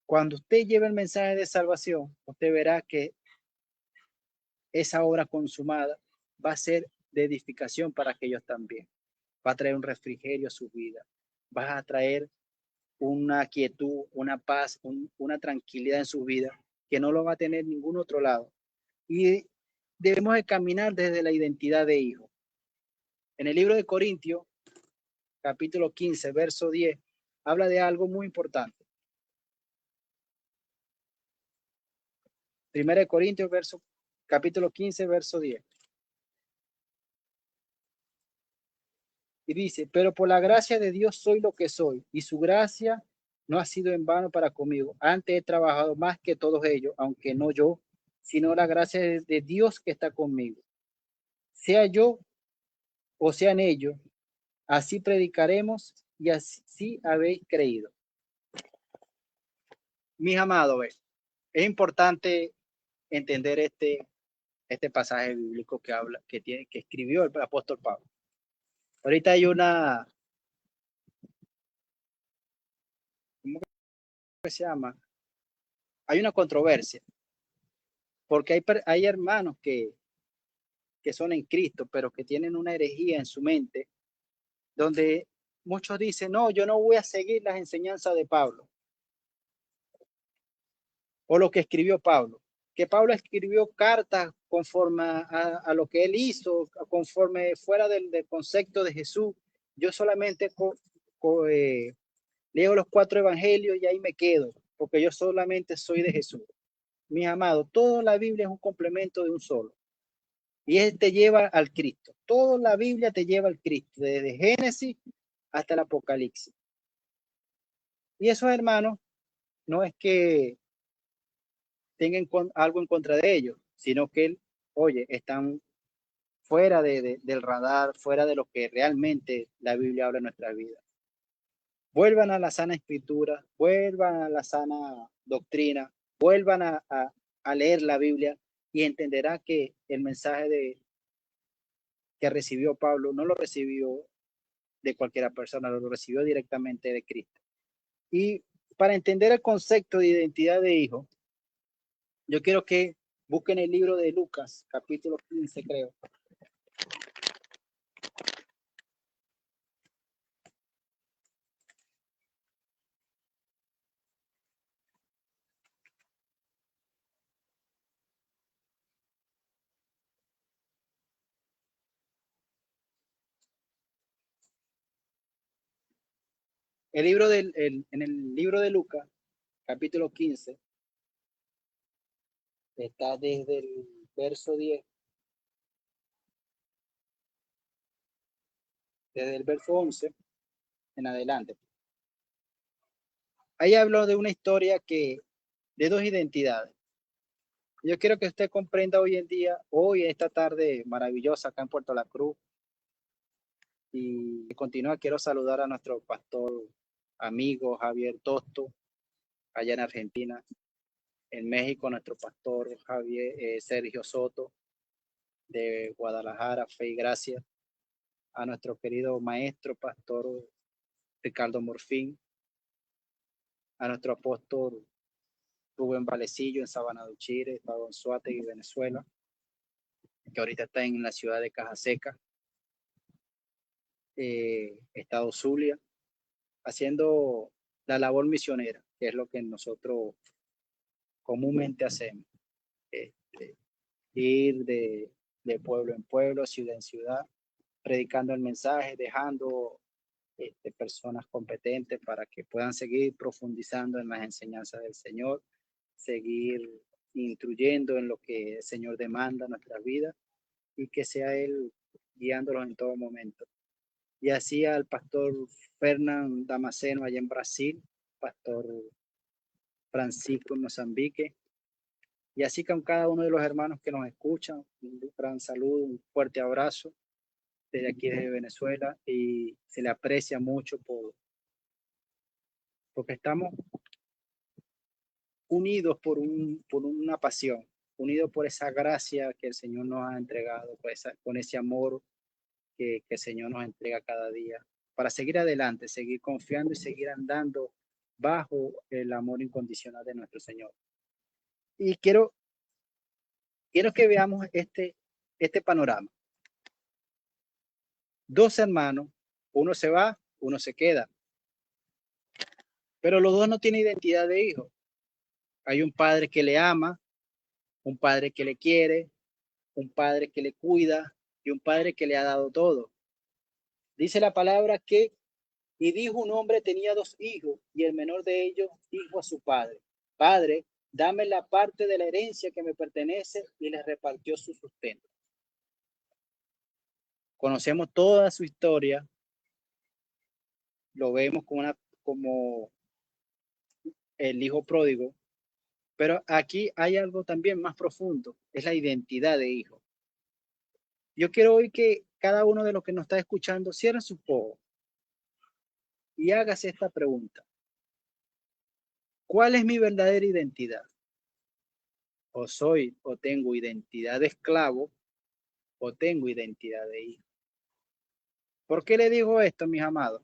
[SPEAKER 1] Cuando usted lleve el mensaje de salvación, usted verá que esa obra consumada va a ser de edificación para aquellos también. Va a traer un refrigerio a su vida. Va a traer una quietud, una paz, una tranquilidad en su vida que no lo va a tener ningún otro lado. Y debemos de caminar desde la identidad de hijo. En el libro de Corintios, capítulo 15, verso 10, habla de algo muy importante. Primera de Corintios, capítulo 15, verso 10. Y dice, pero por la gracia de Dios soy lo que soy, y su gracia no ha sido en vano para conmigo. Antes he trabajado más que todos ellos, aunque no yo, sino la gracia de Dios que está conmigo. Sea yo o sean ellos, así predicaremos y así habéis creído. Mis amados, es importante entender este pasaje bíblico que escribió el apóstol Pablo. Ahorita hay ¿cómo se llama? Hay una controversia, porque hay hermanos que son en Cristo, pero que tienen una herejía en su mente, donde muchos dicen, no, yo no voy a seguir las enseñanzas de Pablo, o lo que escribió Pablo, que Pablo escribió cartas conforme a lo que él hizo, conforme fuera del concepto de Jesús. Yo solamente leo los 4 evangelios y ahí me quedo, porque yo solamente soy de Jesús. mis amados, toda la Biblia es un complemento de un solo. Y él te lleva al Cristo. Toda la Biblia te lleva al Cristo, desde Génesis hasta el Apocalipsis. Y esos hermanos no es que tengan algo en contra de ellos, sino que, oye, están fuera del radar, fuera de lo que realmente la Biblia habla en nuestra vida. Vuelvan a la sana escritura, vuelvan a la sana doctrina, vuelvan a leer la Biblia y entenderá que el mensaje que recibió Pablo no lo recibió de cualquiera persona, lo recibió directamente de Cristo. Y para entender el concepto de identidad de hijo, yo quiero que busquen el libro de Lucas, capítulo 15, creo. En el libro de Lucas, capítulo 15, está desde el verso 10, desde el verso 11 en adelante. Ahí hablo de una historia de dos identidades. Yo quiero que usted comprenda hoy en día, hoy, esta tarde maravillosa acá en Puerto La Cruz. Y continúa, quiero saludar a nuestro pastor amigo Javier Tosto, allá en Argentina. En México, nuestro pastor Sergio Soto, de Guadalajara, Fe y Gracia. A nuestro querido maestro, pastor Ricardo Morfín. A nuestro apóstol Rubén Valecillo en Sabana de Uchire, Estado Anzoátegui, Venezuela, que ahorita está en la ciudad de Cajaseca, Estado Zulia, haciendo la labor misionera, que es lo que nosotros comúnmente hacemos. Ir de pueblo en pueblo, ciudad en ciudad, predicando el mensaje, dejando personas competentes para que puedan seguir profundizando en las enseñanzas del Señor, seguir instruyendo en lo que el Señor demanda en nuestras vidas y que sea Él guiándolos en todo momento. Y así al pastor Fernán Damasceno allá en Brasil, pastor Francisco en Mozambique, y así con cada uno de los hermanos que nos escuchan, un gran saludo, un fuerte abrazo desde aquí de Venezuela, y se le aprecia mucho porque estamos unidos por una pasión, unidos por esa gracia que el Señor nos ha entregado, con ese amor que el Señor nos entrega cada día, para seguir adelante, seguir confiando y seguir andando bajo el amor incondicional de nuestro Señor. Y quiero que veamos este panorama. Dos hermanos, uno se va, uno se queda, pero los dos no tienen identidad de hijo. Hay un padre que le ama, un padre que le quiere, un padre que le cuida y un padre que le ha dado todo. Dice la palabra que, y dijo un hombre tenía dos hijos, y el menor de ellos dijo a su padre: Padre, dame la parte de la herencia que me pertenece, y le repartió su sustento. Conocemos toda su historia, lo vemos como el hijo pródigo, pero aquí hay algo también más profundo, es la identidad de hijo. Yo quiero hoy que cada uno de los que nos está escuchando cierre sus ojos y hágase esta pregunta: ¿cuál es mi verdadera identidad? O tengo identidad de esclavo, o tengo identidad de hijo. ¿Por qué le digo esto, mis amados?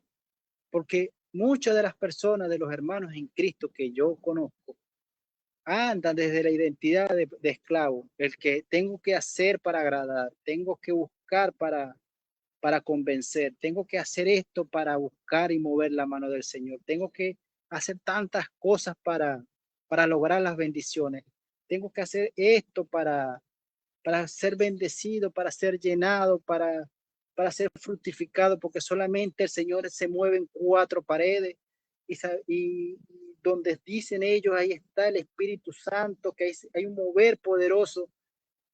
[SPEAKER 1] Porque muchas de las personas, de los hermanos en Cristo que yo conozco, andan desde la identidad de esclavo, el que tengo que hacer para agradar, tengo que buscar para convencer, tengo que hacer esto para buscar y mover la mano del Señor, tengo que hacer tantas cosas para lograr las bendiciones, tengo que hacer esto para ser bendecido, para ser llenado, para ser fructificado, porque solamente el Señor se mueve en cuatro paredes y donde dicen ellos, ahí está el Espíritu Santo, que hay un mover poderoso,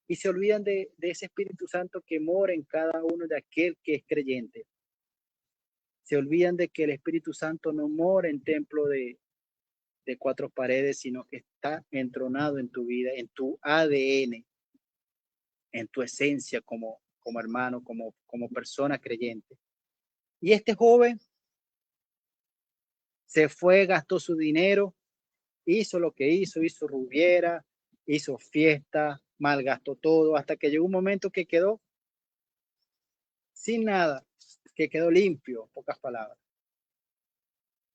[SPEAKER 1] y se olvidan de ese Espíritu Santo que mora en cada uno de aquel que es creyente. Se olvidan de que el Espíritu Santo no mora en templo de cuatro paredes, sino que está entronado en tu vida, en tu ADN, en tu esencia como hermano, como persona creyente. Y este joven se fue, gastó su dinero, hizo lo que hizo rubiera, hizo fiesta, malgastó todo, hasta que llegó un momento que quedó sin nada, que quedó limpio, pocas palabras.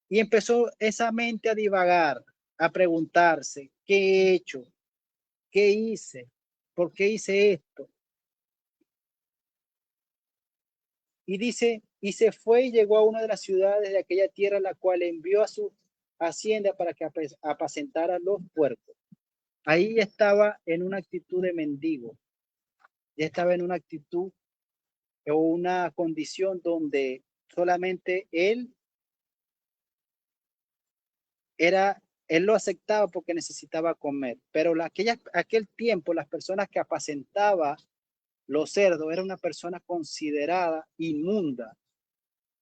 [SPEAKER 1] Y empezó esa mente a divagar, a preguntarse, ¿qué he hecho? ¿Qué hice? ¿Por qué hice esto? Y dice, y se fue y llegó a una de las ciudades de aquella tierra, la cual envió a su hacienda para que apacentara los puercos. Ahí estaba en una actitud de mendigo, ya estaba en una actitud o una condición donde solamente él lo aceptaba porque necesitaba comer, pero aquel tiempo las personas que apacentaba los cerdos era una persona considerada inmunda,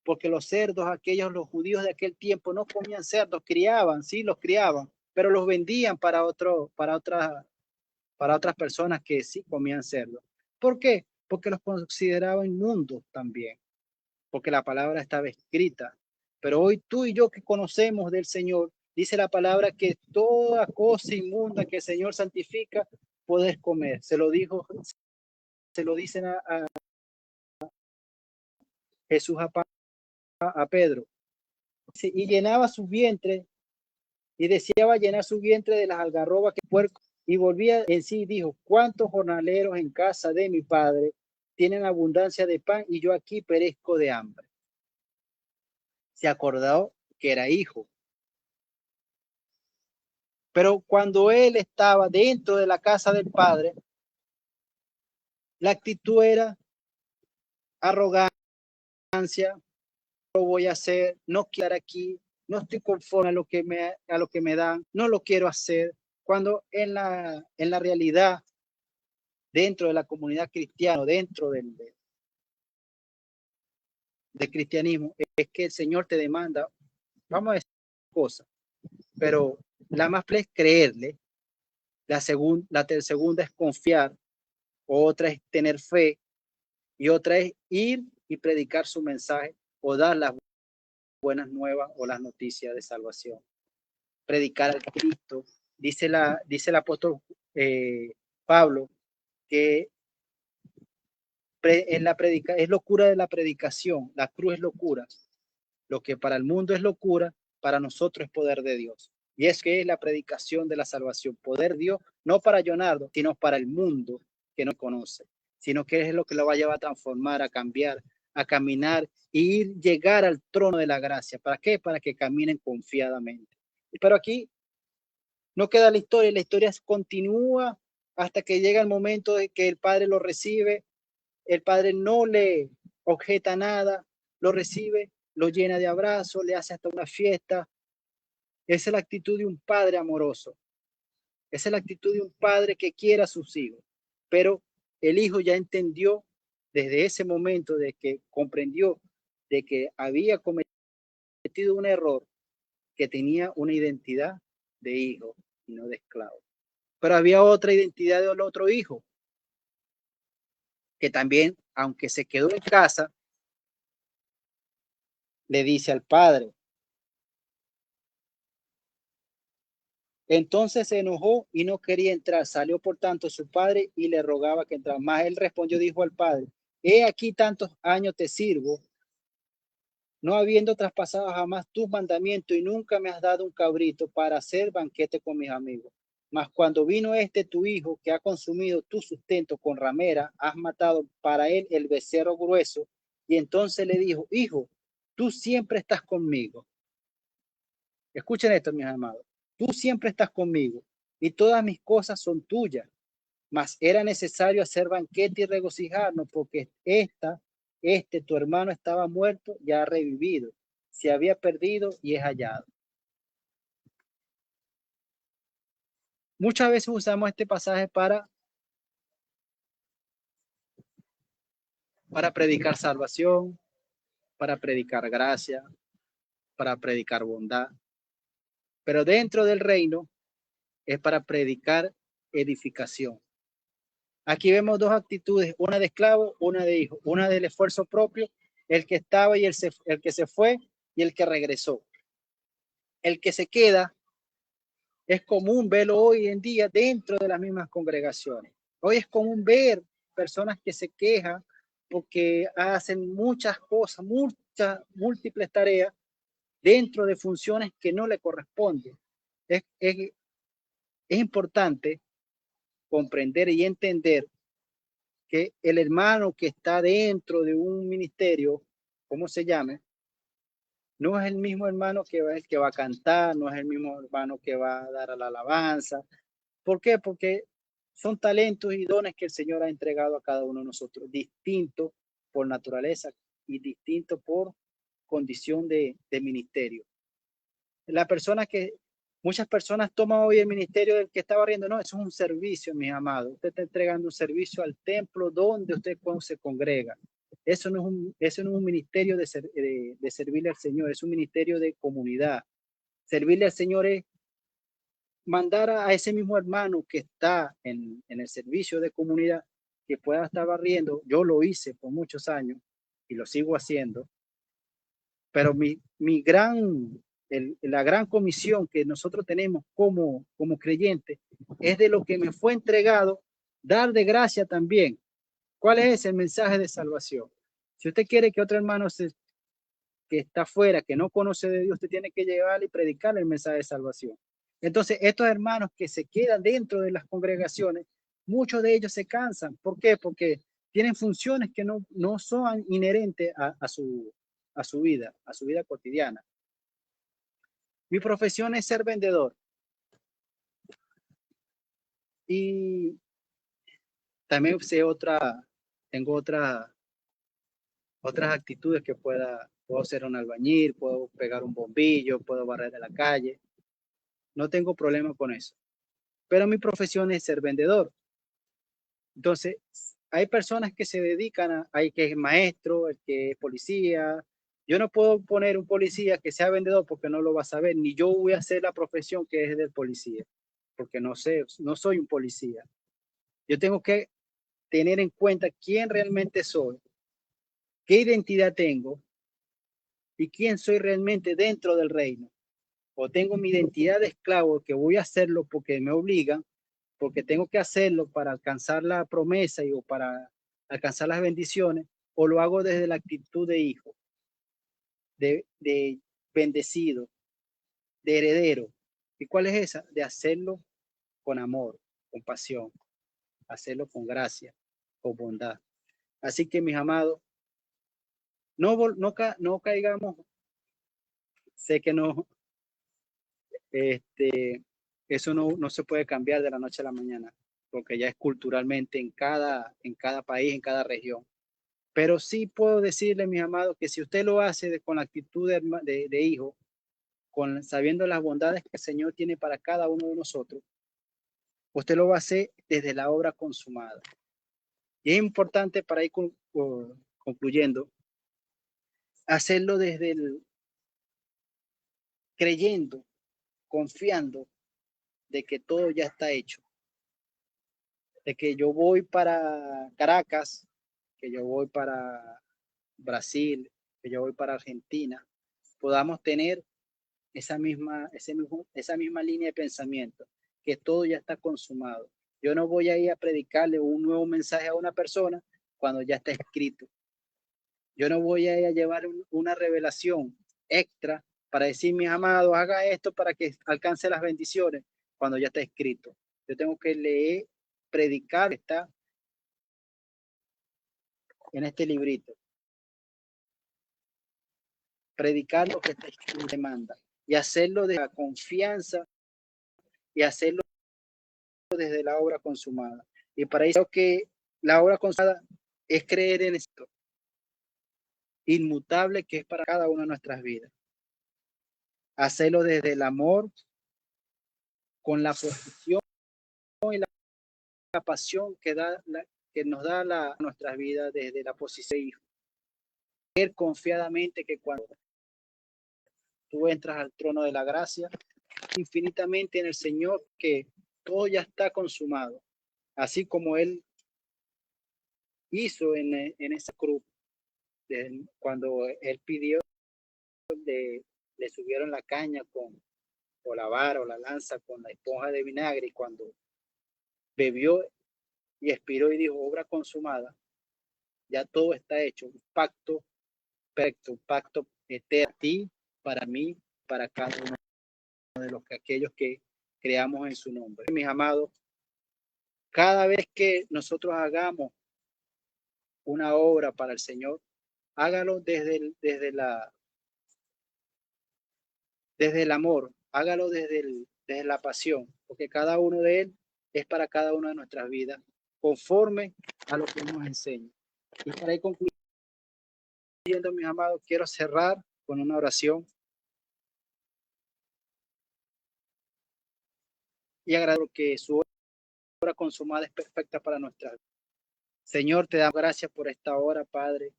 [SPEAKER 1] porque los cerdos, los judíos de aquel tiempo no comían cerdos, criaban, sí, los criaban, pero los vendían para otras personas que sí comían cerdo. ¿Por qué? Porque los consideraban inmundos también, porque la palabra estaba escrita. Pero hoy tú y yo que conocemos del Señor, dice la palabra que toda cosa inmunda que el Señor santifica, puedes comer. Se lo dicen a Jesús a Pedro. Y llenaba su vientre y deseaba llenar su vientre de las algarrobas que puerco, y volvía en sí y dijo, ¿cuántos jornaleros en casa de mi padre tienen abundancia de pan y yo aquí perezco de hambre? Se acordó que era hijo. Pero cuando él estaba dentro de la casa del padre, la actitud era arrogancia, lo voy a hacer, no quiero aquí, no estoy conforme a lo que me dan, no lo quiero hacer, cuando en la realidad, dentro de la comunidad cristiana, dentro del cristianismo, es que el Señor te demanda, vamos a decir cosas, pero la más es creerle, la segunda es confiar, otra es tener fe y otra es ir y predicar su mensaje o dar las buenas nuevas o las noticias de salvación. Predicar al Cristo. Dice el apóstol Pablo que es locura de la predicación, la cruz es locura. Lo que para el mundo es locura, para nosotros es poder de Dios. Y es que es la predicación de la salvación, poder de Dios, no para Leonardo, sino para el mundo que no conoce, sino que es lo que lo va a llevar a transformar, a cambiar, a caminar y llegar al trono de la gracia. ¿Para qué? Para que caminen confiadamente. Pero aquí no queda la historia continúa hasta que llega el momento de que el Padre lo recibe, el Padre no le objeta nada, lo recibe, lo llena de abrazos, le hace hasta una fiesta. Esa es la actitud de un padre amoroso. Esa es la actitud de un padre que quiere a sus hijos. Pero el hijo ya entendió desde ese momento de que comprendió de que había cometido un error, que tenía una identidad de hijo y no de esclavo. Pero había otra identidad del otro hijo, que también, aunque se quedó en casa, le dice al padre. Entonces se enojó y no quería entrar. Salió por tanto su padre y le rogaba que entrara. Mas él respondió, dijo al padre, he aquí tantos años te sirvo, no habiendo traspasado jamás tus mandamientos y nunca me has dado un cabrito para hacer banquete con mis amigos. Mas cuando vino tu hijo, que ha consumido tu sustento con ramera, has matado para él el becerro grueso. Y entonces le dijo, hijo, tú siempre estás conmigo. Escuchen esto, mis amados. Tú siempre estás conmigo y todas mis cosas son tuyas. Mas era necesario hacer banquete y regocijarnos porque tu hermano estaba muerto y ha revivido. se había perdido y es hallado. Muchas veces usamos este pasaje para predicar salvación, para predicar gracia, para predicar bondad. Pero dentro del reino es para predicar edificación. Aquí vemos dos actitudes, una de esclavo, una de hijo, una del esfuerzo propio, el que estaba y el que se fue y el que regresó. El que se queda es común verlo hoy en día dentro de las mismas congregaciones. Hoy es común ver personas que se quejan porque hacen muchas cosas, múltiples tareas dentro de funciones que no le corresponden. Es importante comprender y entender que el hermano que está dentro de un ministerio, ¿cómo se llame? No es el mismo hermano que va a cantar, no es el mismo hermano que va a dar a la alabanza. ¿Por qué? Porque son talentos y dones que el Señor ha entregado a cada uno de nosotros, distintos por naturaleza y distintos por condición de ministerio. La persona que muchas personas toman hoy el ministerio del que está barriendo, no, eso es un servicio, mis amados. Usted está entregando un servicio al templo donde usted se congrega. Eso no es un ministerio de servirle al Señor, es un ministerio de comunidad. Servirle al Señor es mandar a ese mismo hermano que está en el servicio de comunidad, que pueda estar barriendo. Yo lo hice por muchos años y lo sigo haciendo, pero la gran comisión que nosotros tenemos como creyentes es de lo que me fue entregado, dar de gracia también. ¿Cuál es el mensaje de salvación? Si usted quiere que otro hermano que está afuera, que no conoce de Dios, usted tiene que llevarle y predicarle el mensaje de salvación. Entonces, estos hermanos que se quedan dentro de las congregaciones, muchos de ellos se cansan. ¿Por qué? Porque tienen funciones que no son inherentes a su vida cotidiana. Mi profesión es ser vendedor. Y también tengo otras actitudes que puedo ser un albañil, puedo pegar un bombillo, puedo barrer de la calle. No tengo problema con eso. Pero mi profesión es ser vendedor. Entonces, hay personas que se dedican hay que es maestro, el que es policía. Yo no puedo poner un policía que sea vendedor porque no lo va a saber, ni yo voy a hacer la profesión que es del policía, porque no sé, no soy un policía. Yo tengo que tener en cuenta quién realmente soy, qué identidad tengo y quién soy realmente dentro del reino. O tengo mi identidad de esclavo que voy a hacerlo porque me obligan, porque tengo que hacerlo para alcanzar la promesa o para alcanzar las bendiciones, o lo hago desde la actitud de hijo, de bendecido, de heredero. ¿Y cuál es esa? De hacerlo con amor, con pasión, hacerlo con gracia, con bondad. Así que, mis amados, no caigamos, sé que no, eso no se puede cambiar de la noche a la mañana, porque ya es culturalmente en cada país, en cada región. Pero sí puedo decirle, mis amados, que si usted lo hace con la actitud de hijo, sabiendo las bondades que el Señor tiene para cada uno de nosotros, usted lo va a hacer desde la obra consumada. Y es importante para ir concluyendo, hacerlo desde creyendo, confiando de que todo ya está hecho, de que yo voy para Caracas, que yo voy para Brasil, que yo voy para Argentina, podamos tener esa misma línea de pensamiento, que todo ya está consumado. Yo no voy a ir a predicarle un nuevo mensaje a una persona cuando ya está escrito. Yo no voy a ir a llevar una revelación extra para decir, mis amados, haga esto para que alcance las bendiciones cuando ya está escrito. Yo tengo que leer, predicar, está en este librito. Predicar lo que está escrito demanda y hacerlo de la confianza y hacerlo desde la obra consumada. Y para eso que la obra consumada es creer en esto inmutable que es para cada una de nuestras vidas. hacerlo desde el amor, con la posición y la pasión que nos da nuestras vidas desde la posición de hijo. Creer confiadamente que cuando tú entras al trono de la gracia, infinitamente en el Señor, que todo ya está consumado, así como Él hizo en esa cruz, cuando Él pidió, le subieron la caña o la vara o la lanza con la esponja de vinagre, y cuando bebió y expiró y dijo, obra consumada, ya todo está hecho, un pacto perfecto, un pacto eterno, para mí, para cada uno de aquellos que creamos en su nombre. Mis amados, cada vez que nosotros hagamos una obra para el Señor, hágalo desde el amor, hágalo desde la pasión, porque cada uno de él es para cada una de nuestras vidas, conforme a lo que nos enseña. Y para ir concluyendo, mis amados, quiero cerrar con una oración y agradezco que su obra consumada es perfecta para nuestra vida. Señor, te damos gracias por esta hora, Padre.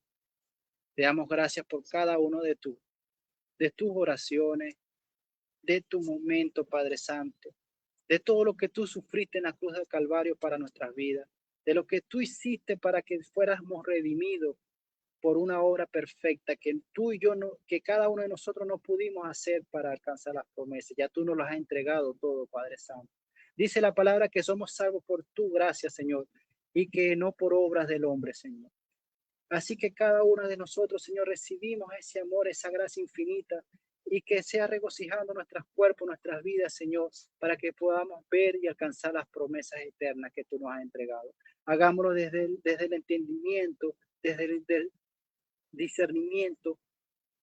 [SPEAKER 1] Te damos gracias por cada uno de tus oraciones, de tu momento, Padre Santo, de todo lo que tú sufriste en la cruz del Calvario para nuestras vidas, de lo que tú hiciste para que fuéramos redimidos por una obra perfecta que tú y yo, no, que cada uno de nosotros no pudimos hacer para alcanzar las promesas. Ya tú nos las has entregado todo, Padre Santo. Dice la palabra que somos salvos por tu gracia, Señor, y que no por obras del hombre, Señor. Así que cada uno de nosotros, Señor, recibimos ese amor, esa gracia infinita, y que sea regocijando nuestros cuerpos, nuestras vidas, Señor, para que podamos ver y alcanzar las promesas eternas que tú nos has entregado. Hagámoslo desde el entendimiento, desde el discernimiento,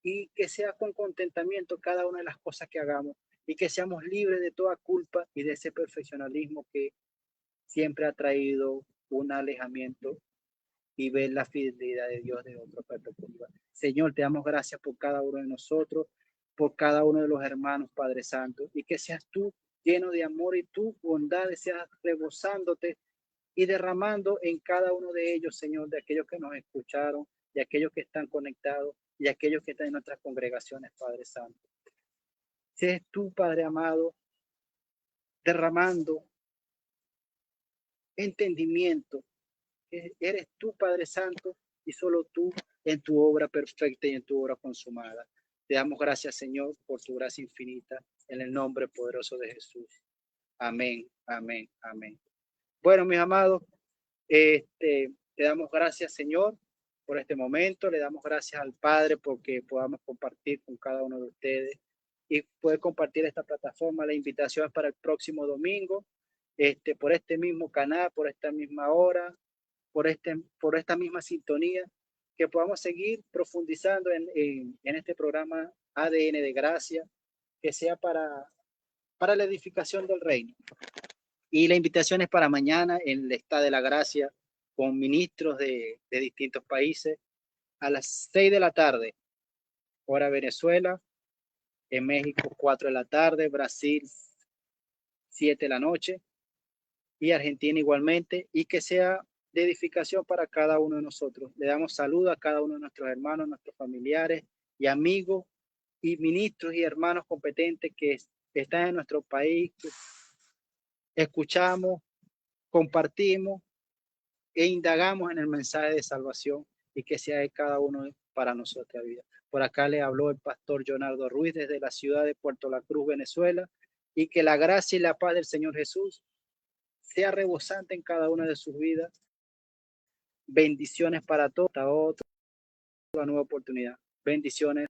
[SPEAKER 1] y que sea con contentamiento cada una de las cosas que hagamos, y que seamos libres de toda culpa y de ese perfeccionalismo que siempre ha traído un alejamiento y ver la fidelidad de Dios de otra perspectiva. Señor, te damos gracias por cada uno de nosotros, por cada uno de los hermanos, Padre Santo, y que seas tú lleno de amor y tu bondad, seas rebosándote y derramando en cada uno de ellos, Señor, de aquellos que nos escucharon, de aquellos que están conectados y aquellos que están en nuestras congregaciones, Padre Santo. Seas tú, Padre amado, derramando entendimiento. Eres tú, Padre Santo, y solo tú en tu obra perfecta y en tu obra consumada. Te damos gracias, Señor, por tu gracia infinita, en el nombre poderoso de Jesús. Amén, amén, amén. Bueno, mis amados, te damos gracias, Señor, por este momento. Le damos gracias al Padre porque podamos compartir con cada uno de ustedes y poder compartir esta plataforma. La invitación es para el próximo domingo, por este mismo canal, por esta misma hora, por esta misma sintonía, que podamos seguir profundizando en este programa ADN de Gracia, que sea para la edificación del reino. Y la invitación es para mañana en el Estado de la Gracia, con ministros de distintos países, a las 6 de la tarde, hora Venezuela, en México 4 de la tarde, Brasil 7 de la noche, y Argentina igualmente, y que sea de edificación para cada uno de nosotros. Le damos saludo a cada uno de nuestros hermanos, nuestros familiares y amigos y ministros y hermanos competentes que están en nuestro país. Escuchamos, compartimos e indagamos en el mensaje de salvación, y que sea de cada uno para nuestra vida. Por acá le habló el pastor Leonardo Ruiz desde la ciudad de Puerto La Cruz, Venezuela, y que la gracia y la paz del Señor Jesús sea rebosante en cada una de sus vidas. Bendiciones para todos. Hasta otra nueva oportunidad. Bendiciones.